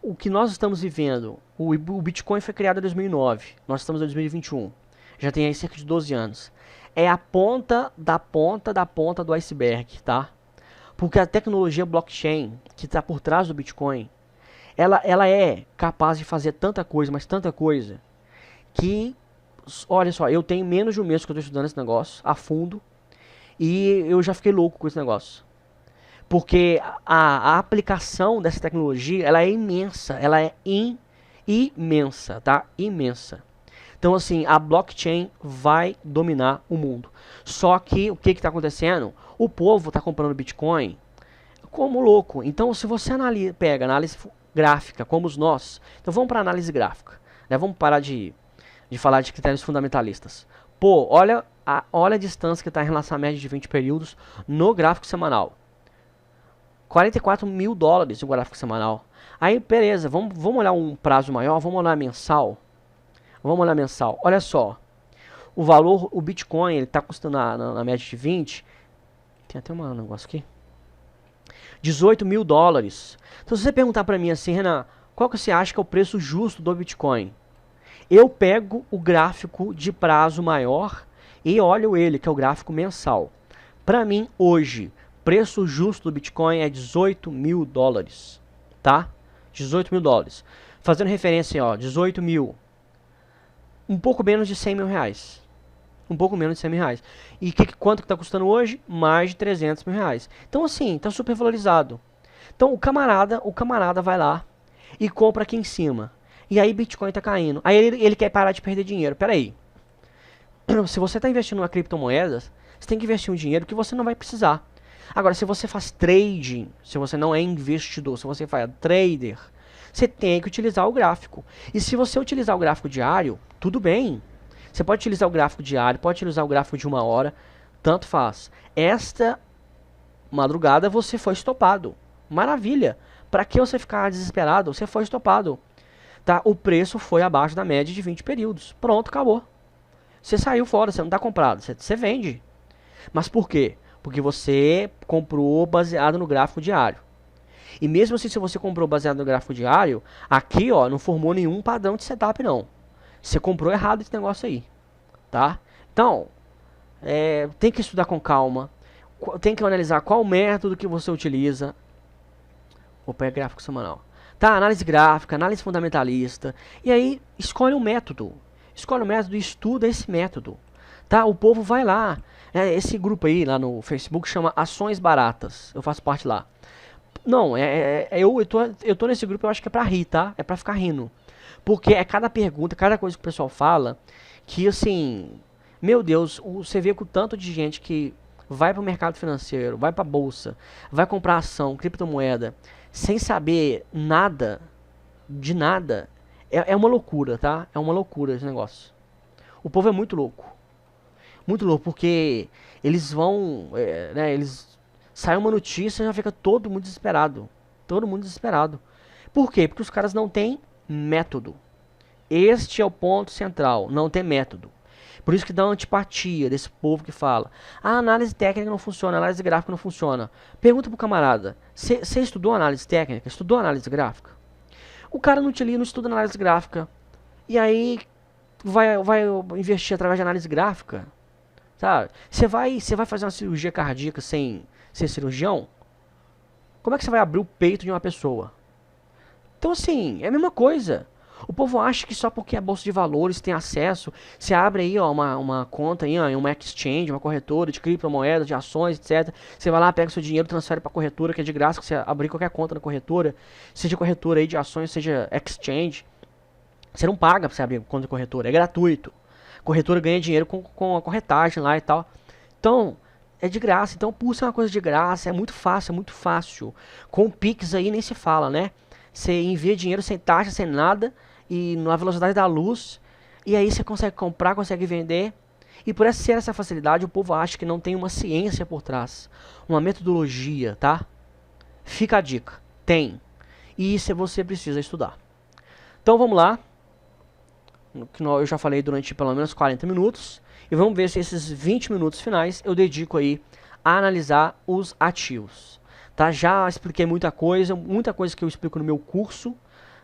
O que nós estamos vivendo, o Bitcoin foi criado em 2009, nós estamos em 2021, já tem aí cerca de 12 anos. É a ponta da ponta da ponta do iceberg, tá? Porque a tecnologia blockchain que está por trás do Bitcoin, ela é capaz de fazer tanta coisa, mas tanta coisa, que, olha só, eu tenho menos de um mês que eu estou estudando esse negócio a fundo, e eu já fiquei louco com esse negócio. Porque a aplicação dessa tecnologia, ela é imensa, ela é imensa, tá? Imensa. Então, assim, a blockchain vai dominar o mundo. Só que, o que está acontecendo? O povo está comprando Bitcoin como louco. Então, se você pega análise gráfica, como nós, então vamos para análise gráfica, né? Vamos parar de falar de critérios fundamentalistas. Pô, olha a distância que está em relação à média de 20 períodos no gráfico semanal. 44 mil dólares o gráfico semanal. Aí, beleza, vamos olhar um prazo maior, vamos olhar mensal. Vamos olhar mensal. Olha só, o valor, o Bitcoin, ele está custando na média de 20, tem até um negócio aqui, 18 mil dólares. Então, se você perguntar para mim assim, Renan, qual que você acha que é o preço justo do Bitcoin? Eu pego o gráfico de prazo maior e olho ele, que é o gráfico mensal. Para mim, hoje, preço justo do Bitcoin é 18 mil dólares, tá? 18 mil dólares. Fazendo referência, ó, 18 mil, um pouco menos de 100 mil reais. Um pouco menos de 100 mil reais. E quanto que está custando hoje? Mais de 300 mil reais. Então, assim, está super valorizado. Então, o camarada vai lá e compra aqui em cima. E aí, Bitcoin está caindo. Aí, ele quer parar de perder dinheiro. Pera aí. Se você está investindo em criptomoedas, você tem que investir um dinheiro que você não vai precisar. Agora, se você faz trading, se você não é investidor, se você faz trader, você tem que utilizar o gráfico. E se você utilizar o gráfico diário, tudo bem. Você pode utilizar o gráfico diário, pode utilizar o gráfico de 1 hora, tanto faz. Esta madrugada você foi estopado. Maravilha. Para que você ficar desesperado? Você foi estopado. Tá? O preço foi abaixo da média de 20 períodos. Pronto, acabou. Você saiu fora, você não está comprado, você vende. Mas por quê? Porque você comprou baseado no gráfico diário. E mesmo assim, se você comprou baseado no gráfico diário, aqui ó, não formou nenhum padrão de setup não. Você comprou errado esse negócio aí, tá? Então, tem que estudar com calma, tem que analisar qual método que você utiliza. Vou pegar gráfico semanal. Tá, análise gráfica, análise fundamentalista, e aí escolhe um método. Escolhe um método e estuda esse método. Tá? O povo vai lá. Esse grupo aí, lá no Facebook, chama Ações Baratas. Eu faço parte lá. Não, eu tô nesse grupo, eu acho que é pra rir, tá? É pra ficar rindo. Porque é cada pergunta, cada coisa que o pessoal fala, que assim, meu Deus, você vê com o tanto de gente que vai pro mercado financeiro, vai pra bolsa, vai comprar ação, criptomoeda, sem saber nada, de nada. É uma loucura, tá? É uma loucura esse negócio. O povo é muito louco. Muito louco, porque eles vão, né, sai uma notícia e já fica todo mundo desesperado. Todo mundo desesperado. Por quê? Porque os caras não têm método. Este é o ponto central, não tem método. Por isso que dá uma antipatia desse povo que fala: a análise técnica não funciona, a análise gráfica não funciona. Pergunta pro camarada: você estudou análise técnica? Estudou análise gráfica? O cara não estuda análise gráfica. E aí vai investir através de análise gráfica. Sabe? Você vai fazer uma cirurgia cardíaca sem ser cirurgião? Como é que você vai abrir o peito de uma pessoa? Então assim, é a mesma coisa. O povo acha que só porque a bolsa de valores tem acesso, você abre aí, ó, uma conta aí, ó, em uma exchange, uma corretora de criptomoedas, de ações, etc. Você vai lá, pega seu dinheiro, transfere para a corretora, que é de graça, que você abrir qualquer conta na corretora, seja corretora aí de ações, seja exchange. Você não paga para você abrir conta de corretora, é gratuito. A corretora ganha dinheiro com a corretagem lá e tal. Então, é de graça. Então, por ser uma coisa de graça, é muito fácil, é muito fácil. Com o Pix aí nem se fala, né? Você envia dinheiro sem taxa, sem nada, e na velocidade da luz, e aí você consegue comprar, consegue vender. E por ser essa facilidade, o povo acha que não tem uma ciência por trás, uma metodologia, tá? Fica a dica, tem. E isso você precisa estudar. Então vamos lá, que eu já falei durante pelo menos 40 minutos, e vamos ver se esses 20 minutos finais eu dedico aí a analisar os ativos. Tá? Já expliquei muita coisa que eu explico no meu curso,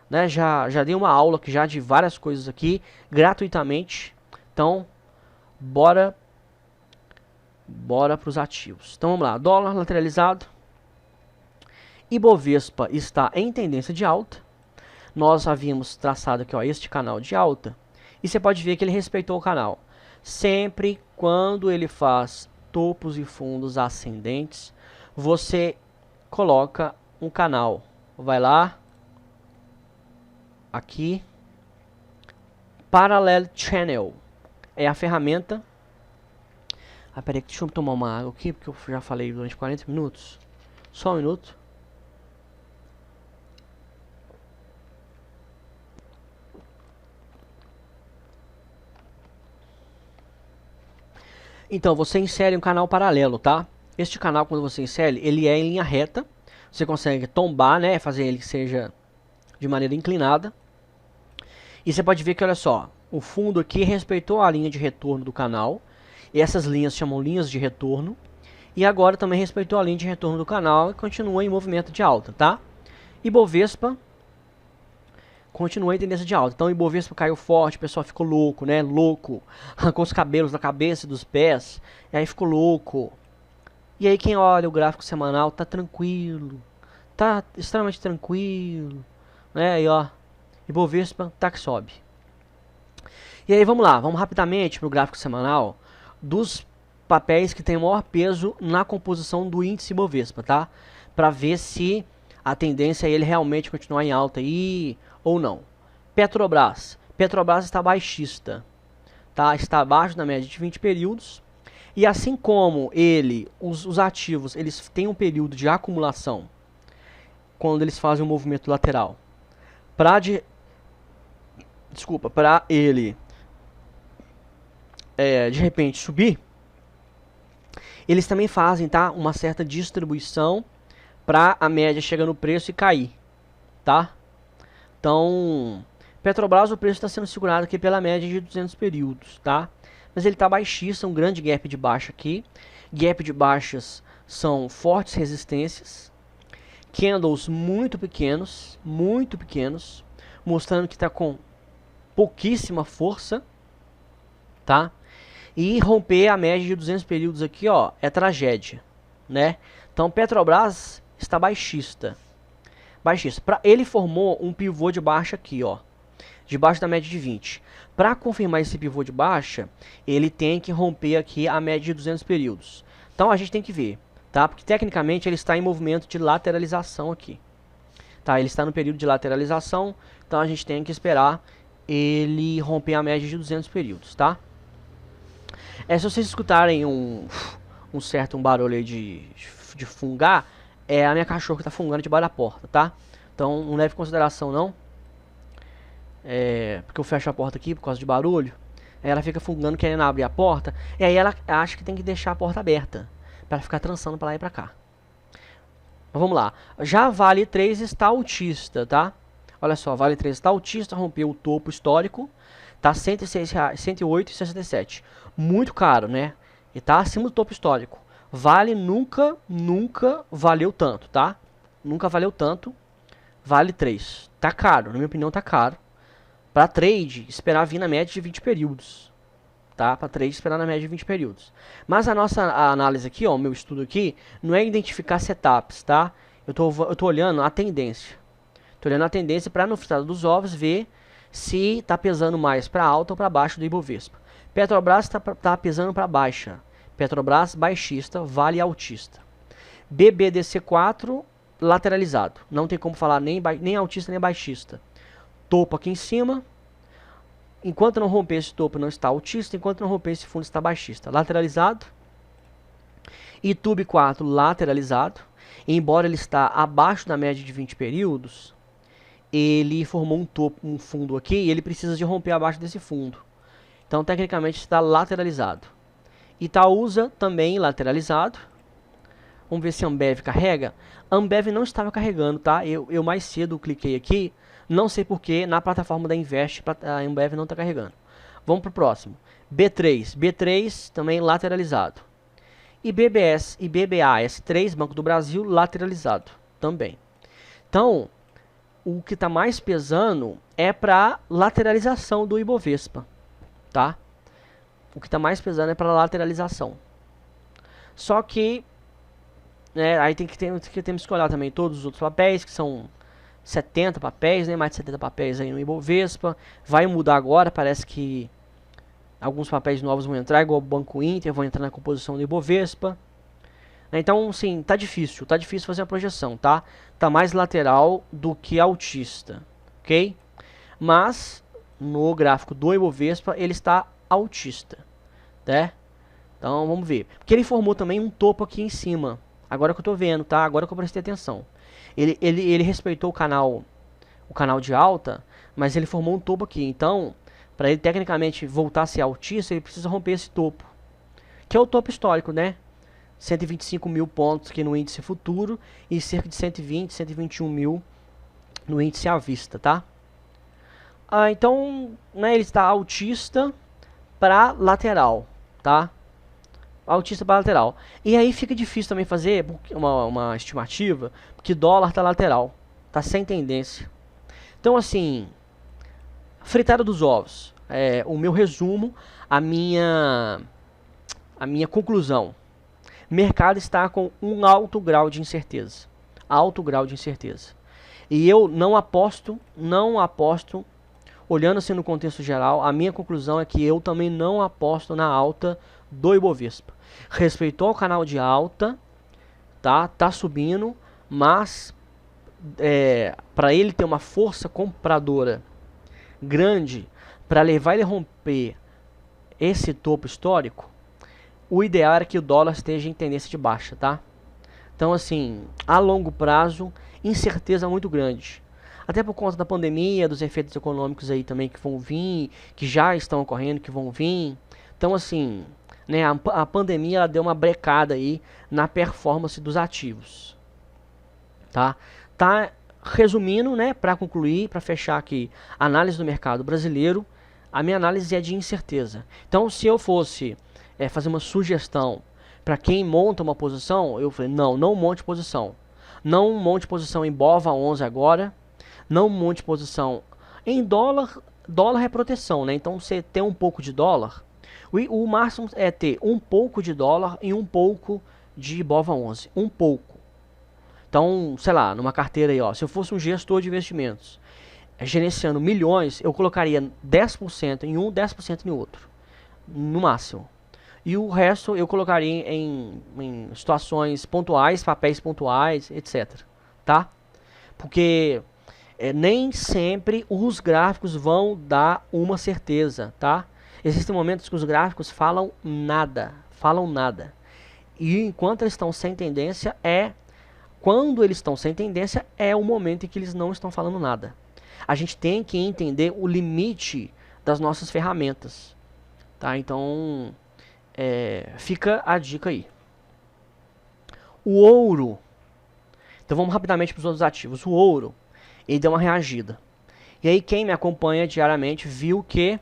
né? Já dei uma aula aqui já de várias coisas aqui, gratuitamente. Então, bora para os ativos. Então vamos lá, dólar lateralizado, Ibovespa está em tendência de alta. Nós havíamos traçado aqui, ó, este canal de alta, e você pode ver que ele respeitou o canal. Sempre quando ele faz topos e fundos ascendentes, você coloca um canal. Vai lá, aqui, Parallel Channel, é a ferramenta. Peraí, deixa eu tomar uma água aqui, porque eu já falei durante 40 minutos. Só um minuto. Então, você insere um canal paralelo, tá? Este canal, quando você insere, ele é em linha reta. Você consegue tombar, né? Fazer ele que seja de maneira inclinada. E você pode ver que, olha só, o fundo aqui respeitou a linha de retorno do canal. E essas linhas chamam linhas de retorno. E agora também respeitou a linha de retorno do canal e continua em movimento de alta, tá? Ibovespa continua em tendência de alta. Então o Ibovespa caiu forte, o pessoal ficou louco, né? Louco. Arrancou os cabelos da cabeça e dos pés. E aí ficou louco. E aí quem olha o gráfico semanal tá tranquilo. Tá extremamente tranquilo. Né? E ó, Ibovespa tá que sobe. E aí vamos lá, vamos rapidamente pro gráfico semanal dos papéis que tem maior peso na composição do índice Ibovespa, tá? Para ver se a tendência é ele realmente continuar em alta aí ou não. Petrobras. Petrobras está baixista, tá? Está abaixo da média de 20 períodos. E assim como os ativos, eles têm um período de acumulação quando eles fazem um movimento lateral. Para ele de repente subir, eles também fazem, tá, uma certa distribuição para a média chegar no preço e cair, tá? Então, Petrobras, o preço está sendo segurado aqui pela média de 200 períodos, tá? Mas ele está baixista, um grande gap de baixa aqui. Gap de baixas são fortes resistências, candles muito pequenos, mostrando que está com pouquíssima força, tá? E romper a média de 200 períodos aqui, ó, é tragédia, né? Então, Petrobras está baixista. Ele formou um pivô de baixa aqui, ó, debaixo da média de 20. Para confirmar esse pivô de baixa, ele tem que romper aqui a média de 200 períodos. Então, a gente tem que ver, tá? Porque tecnicamente ele está em movimento de lateralização aqui. Tá? Ele está no período de lateralização, então a gente tem que esperar ele romper a média de 200 períodos, tá? Se vocês escutarem um barulho aí de fungar, é a minha cachorra que tá fungando debaixo da porta, tá? Então não leve em consideração não. Porque eu fecho a porta aqui por causa de barulho. Aí ela fica fungando querendo abrir a porta. E aí ela acha que tem que deixar a porta aberta para ficar trançando para lá e para cá. Mas vamos lá. Já Vale 3 está altista, tá? Olha só, Vale 3 está altista, rompeu o topo histórico. Tá R$ 108,67. Muito caro, né? E tá acima do topo histórico. Vale nunca valeu tanto, tá? Nunca valeu tanto. Vale 3. Tá caro, na minha opinião tá caro. Para trade, esperar vir na média de 20 períodos. Tá? Para trade, esperar na média de 20 períodos. Mas a nossa análise aqui, ó, o meu estudo aqui, não é identificar setups, tá? Eu tô olhando a tendência. Tô olhando a tendência para no fritar dos ovos ver se está pesando mais para alta ou para baixo do Ibovespa. Petrobras está pesando para baixa. Petrobras baixista, Vale altista. BBDC4 lateralizado. Não tem como falar nem altista nem baixista. Topo aqui em cima. Enquanto não romper esse topo não está altista, enquanto não romper esse fundo está baixista. Lateralizado. Itube 4 lateralizado. Embora ele está abaixo da média de 20 períodos, ele formou um topo, um fundo aqui, e ele precisa de romper abaixo desse fundo. Então, tecnicamente, está lateralizado. Itaúsa também lateralizado. Vamos ver se a Ambev carrega. A Ambev não estava carregando, tá? Eu mais cedo cliquei aqui, não sei porquê, na plataforma da Invest, a Ambev não está carregando. Vamos para o próximo. B3. B3 também lateralizado. E BBS e BBAS3, Banco do Brasil, lateralizado também. Então, o que está mais pesando é para lateralização do Ibovespa, tá? O que está mais pesando é para lateralização. Só que, né, aí temos que escolher também todos os outros papéis, que são 70 papéis, né, mais de 70 papéis aí no Ibovespa. Vai mudar agora, parece que alguns papéis novos vão entrar, igual o Banco Inter, vão entrar na composição do Ibovespa. Então, sim, tá difícil fazer a projeção, tá? Tá mais lateral do que altista, ok? Mas, no gráfico do Ibovespa, ele está altista, né? Então, vamos ver. Porque ele formou também um topo aqui em cima. Agora que eu tô vendo, tá? Agora que eu prestei atenção. Ele respeitou o canal de alta, mas ele formou um topo aqui. Então, para ele tecnicamente voltar a ser altista, ele precisa romper esse topo, que é o topo histórico, né? 125 mil pontos aqui no índice futuro e cerca de 120, 121 mil no índice à vista, tá? Então, né, ele está altista para lateral, tá? Altista para lateral. E aí fica difícil também fazer uma estimativa, porque dólar está lateral, tá sem tendência. Então, assim, fritada dos ovos. O meu resumo, a minha conclusão. Mercado está com um alto grau de incerteza. Alto grau de incerteza. E eu não aposto, olhando assim no contexto geral, a minha conclusão é que eu também não aposto na alta do Ibovespa. Respeitou o canal de alta, tá subindo, mas para ele ter uma força compradora grande, para levar ele a romper esse topo histórico, o ideal era que o dólar esteja em tendência de baixa, tá? Então, assim, a longo prazo, incerteza muito grande. Até por conta da pandemia, dos efeitos econômicos aí também que vão vir, que já estão ocorrendo, que vão vir. Então, assim, né, a pandemia ela deu uma brecada aí na performance dos ativos, tá? Resumindo, né, para concluir, para fechar aqui a análise do mercado brasileiro, a minha análise é de incerteza. Então, se eu fosse fazer uma sugestão para quem monta uma posição, eu falei, não monte posição. Não monte posição em BOVA11 agora, não monte posição em dólar. Dólar é proteção, né? Então, você ter um pouco de dólar, o máximo é ter um pouco de dólar e um pouco de BOVA11. Um pouco. Então, sei lá, numa carteira aí, ó, se eu fosse um gestor de investimentos, gerenciando milhões, eu colocaria 10% em um, 10% em outro, no máximo. E o resto eu colocaria em situações pontuais, papéis pontuais, etc. Tá? Porque nem sempre os gráficos vão dar uma certeza, tá? Existem momentos que os gráficos falam nada. E enquanto eles estão sem tendência, quando eles estão sem tendência, é o momento em que eles não estão falando nada. A gente tem que entender o limite das nossas ferramentas, tá? Então, fica a dica aí. O ouro. Então vamos rapidamente para os outros ativos. O ouro, ele deu uma reagida. E aí quem me acompanha diariamente viu que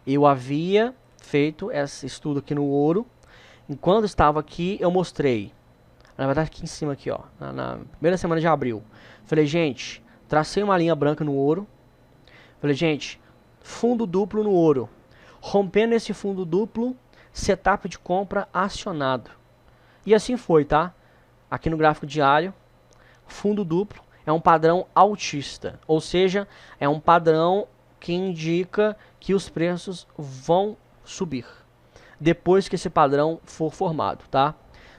eu havia feito esse estudo aqui no ouro. Enquanto estava aqui, eu mostrei. Na verdade, aqui em cima, aqui, ó, na primeira semana de abril. Falei, gente, tracei uma linha branca no ouro. Falei, gente, fundo duplo no ouro. Rompendo esse fundo duplo, setup de compra acionado. E assim foi, tá? Aqui no gráfico diário, fundo duplo é um padrão altista. Ou seja, é um padrão que indica que os preços vão subir depois que esse padrão for formado, tá?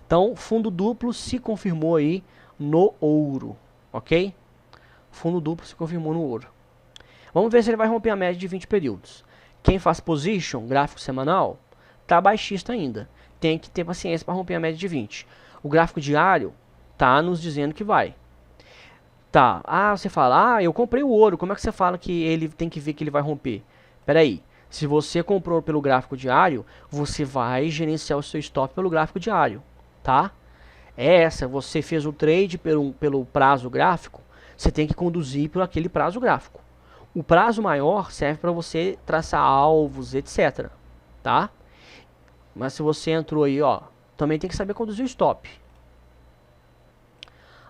Então, fundo duplo se confirmou aí no ouro, ok? Fundo duplo se confirmou no ouro. Vamos ver se ele vai romper a média de 20 períodos. Quem faz position, gráfico semanal, tá baixista ainda. Tem que ter paciência para romper a média de 20. O gráfico diário tá nos dizendo que vai. Tá, você fala, eu comprei o ouro, como é que você fala que ele tem que ver que ele vai romper? Peraí, se você comprou pelo gráfico diário, você vai gerenciar o seu stop pelo gráfico diário, tá? Você fez o trade pelo prazo gráfico, você tem que conduzir por aquele prazo gráfico. O prazo maior serve para você traçar alvos, etc, tá? Mas se você entrou aí, também tem que saber conduzir o stop.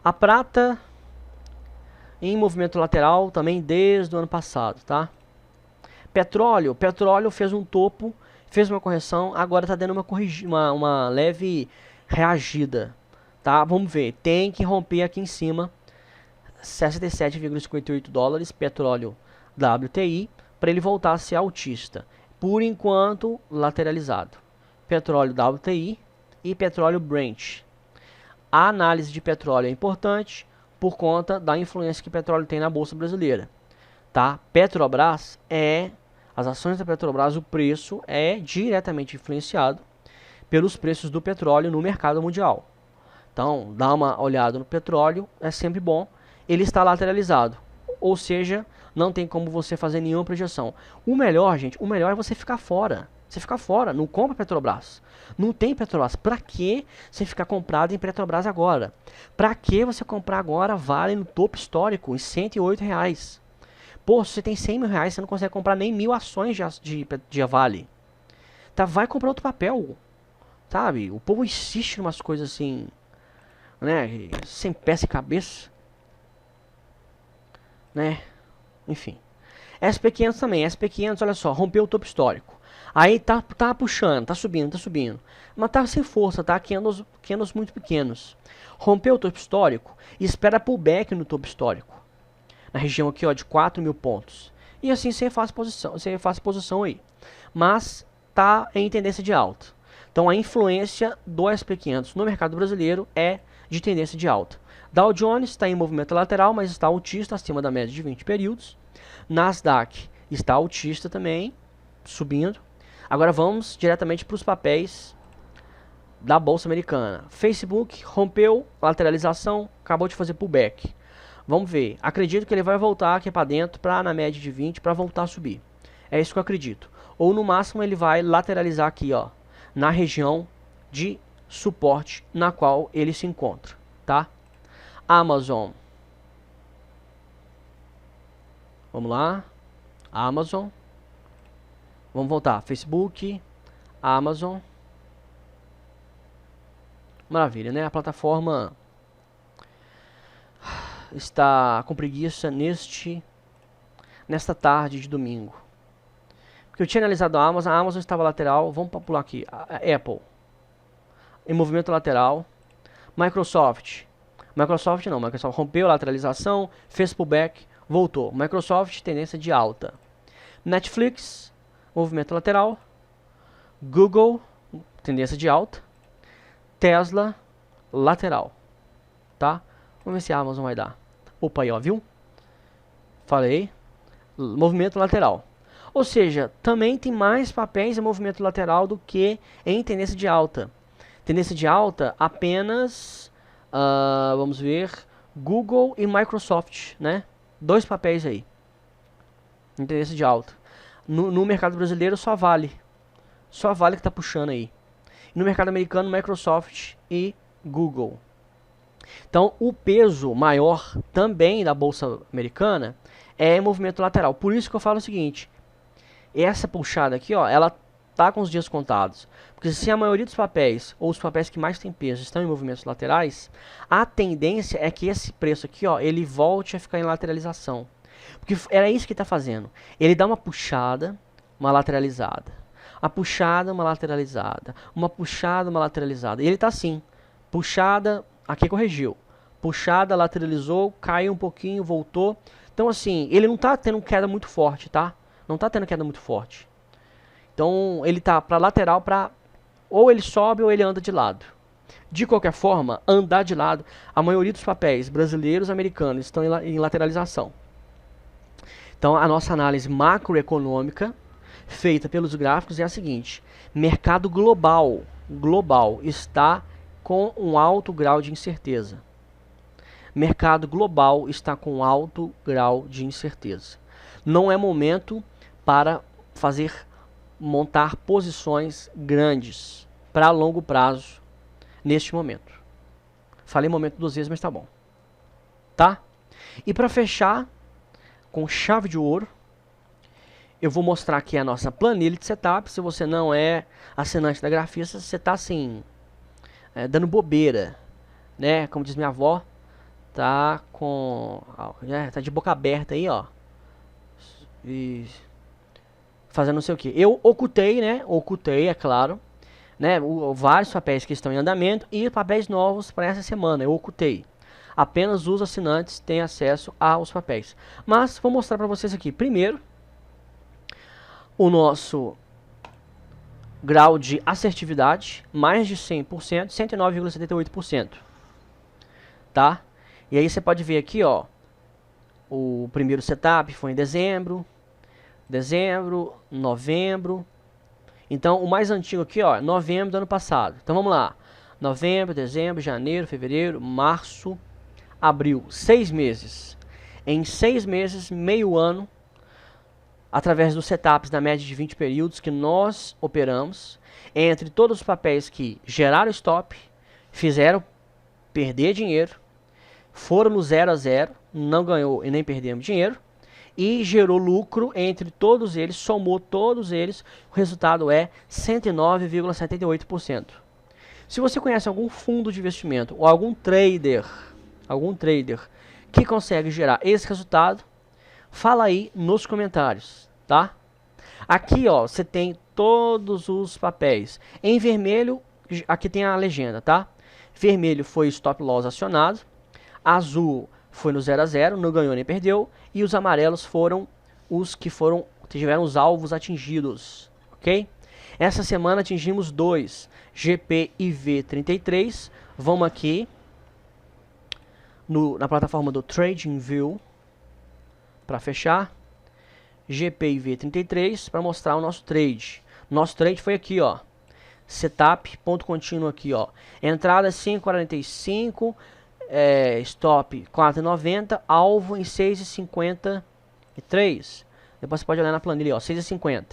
A prata em movimento lateral também desde o ano passado, tá? Petróleo fez um topo, fez uma correção, agora está dando uma leve reagida, tá? Vamos ver, tem que romper aqui em cima 67,58 dólares, petróleo WTI, para ele voltar a ser altista. Por enquanto, lateralizado. Petróleo WTI e petróleo Brent. A análise de petróleo é importante por conta da influência que o petróleo tem na bolsa brasileira, tá? Petrobras as ações da Petrobras, o preço é diretamente influenciado pelos preços do petróleo no mercado mundial. Então, dá uma olhada no petróleo, é sempre bom. Ele está lateralizado, ou seja, não tem como você fazer nenhuma projeção. O melhor, gente, é você ficar fora. Você fica fora, não compra Petrobras. Não tem Petrobras. Pra que você ficar comprado em Petrobras agora? Pra que você comprar agora Vale no topo histórico, em R$108? Pô, se você tem 100 mil reais, você não consegue comprar nem 1000 ações de Vale. Tá, vai comprar outro papel. Sabe? O povo insiste em umas coisas assim, né? Sem pé, sem cabeça. Né? Enfim. SP500 também. SP500, olha só, rompeu o topo histórico. Aí tá puxando, tá subindo. Mas tá sem força, tá? Candles muito pequenos. Rompeu o topo histórico e espera pullback no topo histórico. Na região aqui, de 4.000 pontos. E assim você faz posição aí. Mas tá em tendência de alta. Então a influência do SP500 no mercado brasileiro é de tendência de alta. Dow Jones está em movimento lateral, mas está altista acima da média de 20 períodos. Nasdaq está altista também, subindo. Agora vamos diretamente para os papéis da Bolsa Americana. Facebook rompeu lateralização, acabou de fazer pullback. Vamos ver. Acredito que ele vai voltar aqui para dentro, na média de 20, para voltar a subir. É isso que eu acredito. Ou no máximo ele vai lateralizar aqui, na região de suporte na qual ele se encontra, tá? Amazon. Vamos lá. Amazon. Vamos voltar. Facebook, Amazon. Maravilha, né? A plataforma está com preguiça nesta tarde de domingo. Porque eu tinha analisado a Amazon estava lateral. Vamos pular aqui. A Apple. Em movimento lateral. Microsoft rompeu a lateralização, fez pullback, voltou. Microsoft, tendência de alta. Netflix, movimento lateral. Google, tendência de alta. Tesla, lateral. Tá? Vamos ver se a Amazon vai dar. Opa, aí, viu? Falei. Movimento lateral. Ou seja, também tem mais papéis em movimento lateral do que em tendência de alta. Tendência de alta apenas, vamos ver, Google e Microsoft, né? 2 papéis aí. Em tendência de alta. No mercado brasileiro só Vale. Só Vale que está puxando aí. E no mercado americano, Microsoft e Google. Então, o peso maior também da bolsa americana é movimento lateral. Por isso que eu falo o seguinte, essa puxada aqui, ela tá com os dias contados. Porque se a maioria dos papéis, ou os papéis que mais tem peso, estão em movimentos laterais, a tendência é que esse preço aqui, ele volte a ficar em lateralização. Porque era isso que está fazendo. Ele dá uma puxada, uma lateralizada. A puxada, uma lateralizada. Uma puxada, uma lateralizada. E ele está assim. Puxada, aqui corrigiu. Puxada, lateralizou, caiu um pouquinho, voltou. Então assim, ele não está tendo queda muito forte, tá? Não está tendo queda muito forte. Então ele está para lateral, para ou ele sobe ou ele anda de lado. De qualquer forma, andar de lado, a maioria dos papéis brasileiros e americanos estão em lateralização. Então a nossa análise macroeconômica feita pelos gráficos é a seguinte: mercado global está com um alto grau de incerteza. Mercado global está com alto grau de incerteza. Não é momento para montar posições grandes para longo prazo neste momento. Falei momento 2 vezes, mas tá bom. Tá? E para fechar com chave de ouro, eu vou mostrar aqui a nossa planilha de setup. Se você não é assinante da Grafista, você tá assim, dando bobeira, né? Como diz minha avó, tá de boca aberta aí, ó. E fazendo não sei o que. Eu ocultei, né? Ocultei, é claro, né? Vários papéis que estão em andamento e papéis novos para essa semana. Eu ocultei. Apenas os assinantes têm acesso aos papéis. Mas vou mostrar para vocês aqui. Primeiro, o nosso grau de assertividade, mais de 100%, 109,78%. Tá? E aí você pode ver aqui, ó, o primeiro setup foi em dezembro, novembro. Então, o mais antigo aqui, ó, novembro do ano passado. Então, vamos lá. Novembro, dezembro, janeiro, fevereiro, março, abril. 6 meses. Em 6 meses, meio ano, através dos setups na média de 20 períodos que nós operamos, entre todos os papéis que geraram stop, fizeram perder dinheiro, foram no 0 a 0, não ganhou e nem perdemos dinheiro, e gerou lucro entre todos eles, somou todos eles, o resultado é 109,78%. Se você conhece algum fundo de investimento ou algum trader que consegue gerar esse resultado, fala aí nos comentários, tá? Aqui, ó, você tem todos os papéis. Em vermelho, aqui tem a legenda, tá? Vermelho foi stop loss acionado, azul foi no 0 a 0, não ganhou nem perdeu, e os amarelos foram os que tiveram os alvos atingidos, ok? Essa semana atingimos 2, GP e V33. Vamos aqui na plataforma do TradingView para fechar. GP e V33 para mostrar o nosso trade. Nosso trade foi aqui, ó. Setup, ponto contínuo aqui, ó. Entrada 5,45, stop 4,90, alvo em 6,53. Depois você pode olhar na planilha, ó, 6,50.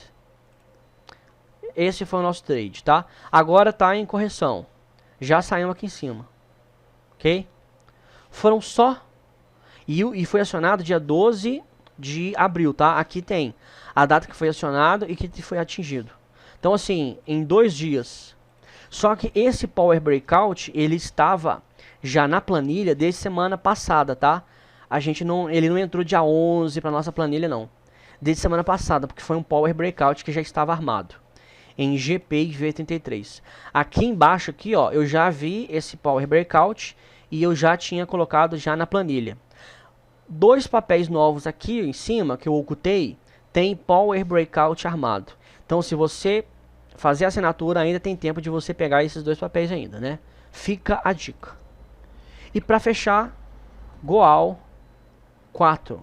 Esse foi o nosso trade, tá? Agora tá em correção. Já saímos aqui em cima. Ok? Foram só... E foi acionado dia 12 de abril, tá? Aqui tem a data que foi acionado e que foi atingido. Então, assim, em 2 dias. Só que esse Power Breakout, ele estava já na planilha desde semana passada, tá? Ele não entrou dia 11 para nossa planilha, não. Desde semana passada, porque foi um Power Breakout que já estava armado em GP e V33. Aqui embaixo, aqui, ó, eu já vi esse Power Breakout e eu já tinha colocado já na planilha. 2 papéis novos aqui em cima, que eu ocultei, tem Power Breakout armado. Então, se você fazer a assinatura, ainda tem tempo de você pegar esses 2 papéis ainda, né? Fica a dica. E para fechar, Goal 4,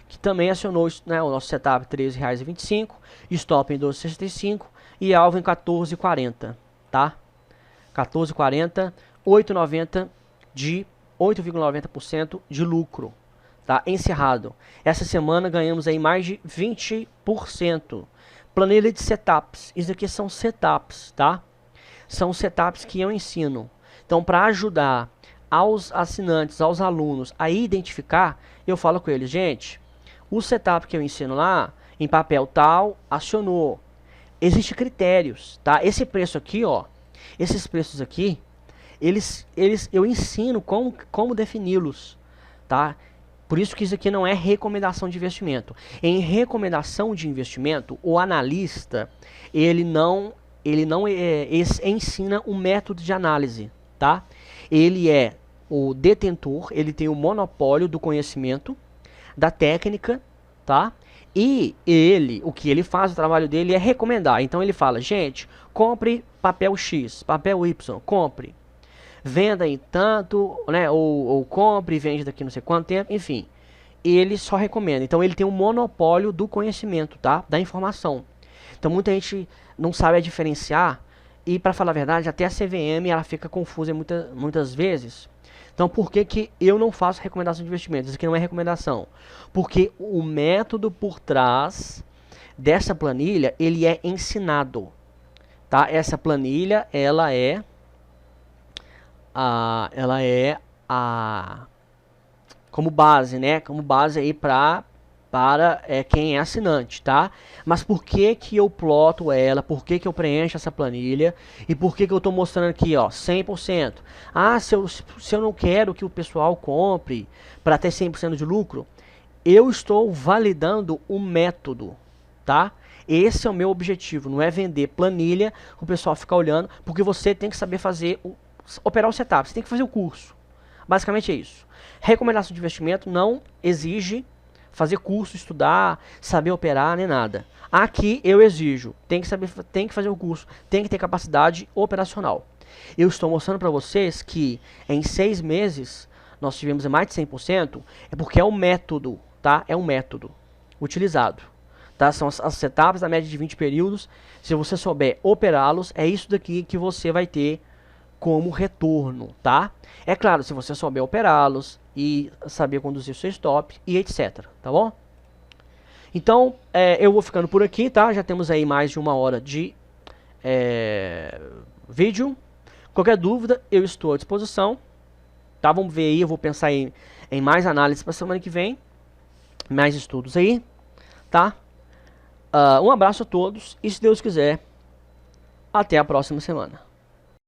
que também acionou, né, o nosso setup R$ 13,25, stop em 12,65 e alvo em 14,40, tá? 14,40, 8,90 de 8,90% de lucro, tá? Encerrado. Essa semana ganhamos aí mais de 20%. Planilha de setups. Isso aqui são setups, tá? São setups que eu ensino. Então, para ajudar aos assinantes, aos alunos a identificar, eu falo com eles, gente, o setup que eu ensino lá, em papel tal, acionou. Existem critérios, tá? Esse preço aqui, ó, esses preços aqui, eu ensino como defini-los, tá? Por isso que isso aqui não é recomendação de investimento. Em recomendação de investimento, o analista, ele não ensina um método de análise, tá? Ele é o detentor, ele tem o monopólio do conhecimento, da técnica, tá? E ele, o que ele faz, o trabalho dele é recomendar. Então ele fala, gente, compre papel X, papel Y, compre. Venda em tanto, né? Ou compre e vende daqui não sei quanto tempo, enfim. Ele só recomenda. Então ele tem um monopólio do conhecimento, tá? Da informação. Então muita gente não sabe diferenciar. E para falar a verdade, até a CVM ela fica confusa muitas vezes. Então por que, que eu não faço recomendação de investimentos? Isso aqui não é recomendação. Porque o método por trás dessa planilha, ele é ensinado. Tá? Essa planilha, ela é como base, né? Como base aí para quem é assinante, tá? Mas por que que eu ploto ela? Por que que eu preencho essa planilha? E por que que eu tô mostrando aqui, ó, 100%? Ah, se eu não quero que o pessoal compre para ter 100% de lucro, eu estou validando o método, tá? Esse é o meu objetivo, não é vender planilha, o pessoal ficar olhando, porque você tem que saber fazer, operar o setup, você tem que fazer o curso. Basicamente é isso. Recomendação de investimento não exige fazer curso, estudar, saber operar, nem nada. Aqui eu exijo, tem que fazer o curso, tem que ter capacidade operacional. Eu estou mostrando para vocês que em 6 meses nós tivemos mais de 100%, é porque é um método, tá? É um método utilizado. Tá? São as etapas da média de 20 períodos. Se você souber operá-los, é isso daqui que você vai ter como retorno, tá? É claro, se você souber operá-los e saber conduzir o seu stop e etc, tá bom? Então, eu vou ficando por aqui, tá? Já temos aí mais de 1 hora de vídeo. Qualquer dúvida, eu estou à disposição, tá? Vamos ver aí, eu vou pensar em mais análises para semana que vem, mais estudos aí, tá? Um abraço a todos e, se Deus quiser, até a próxima semana.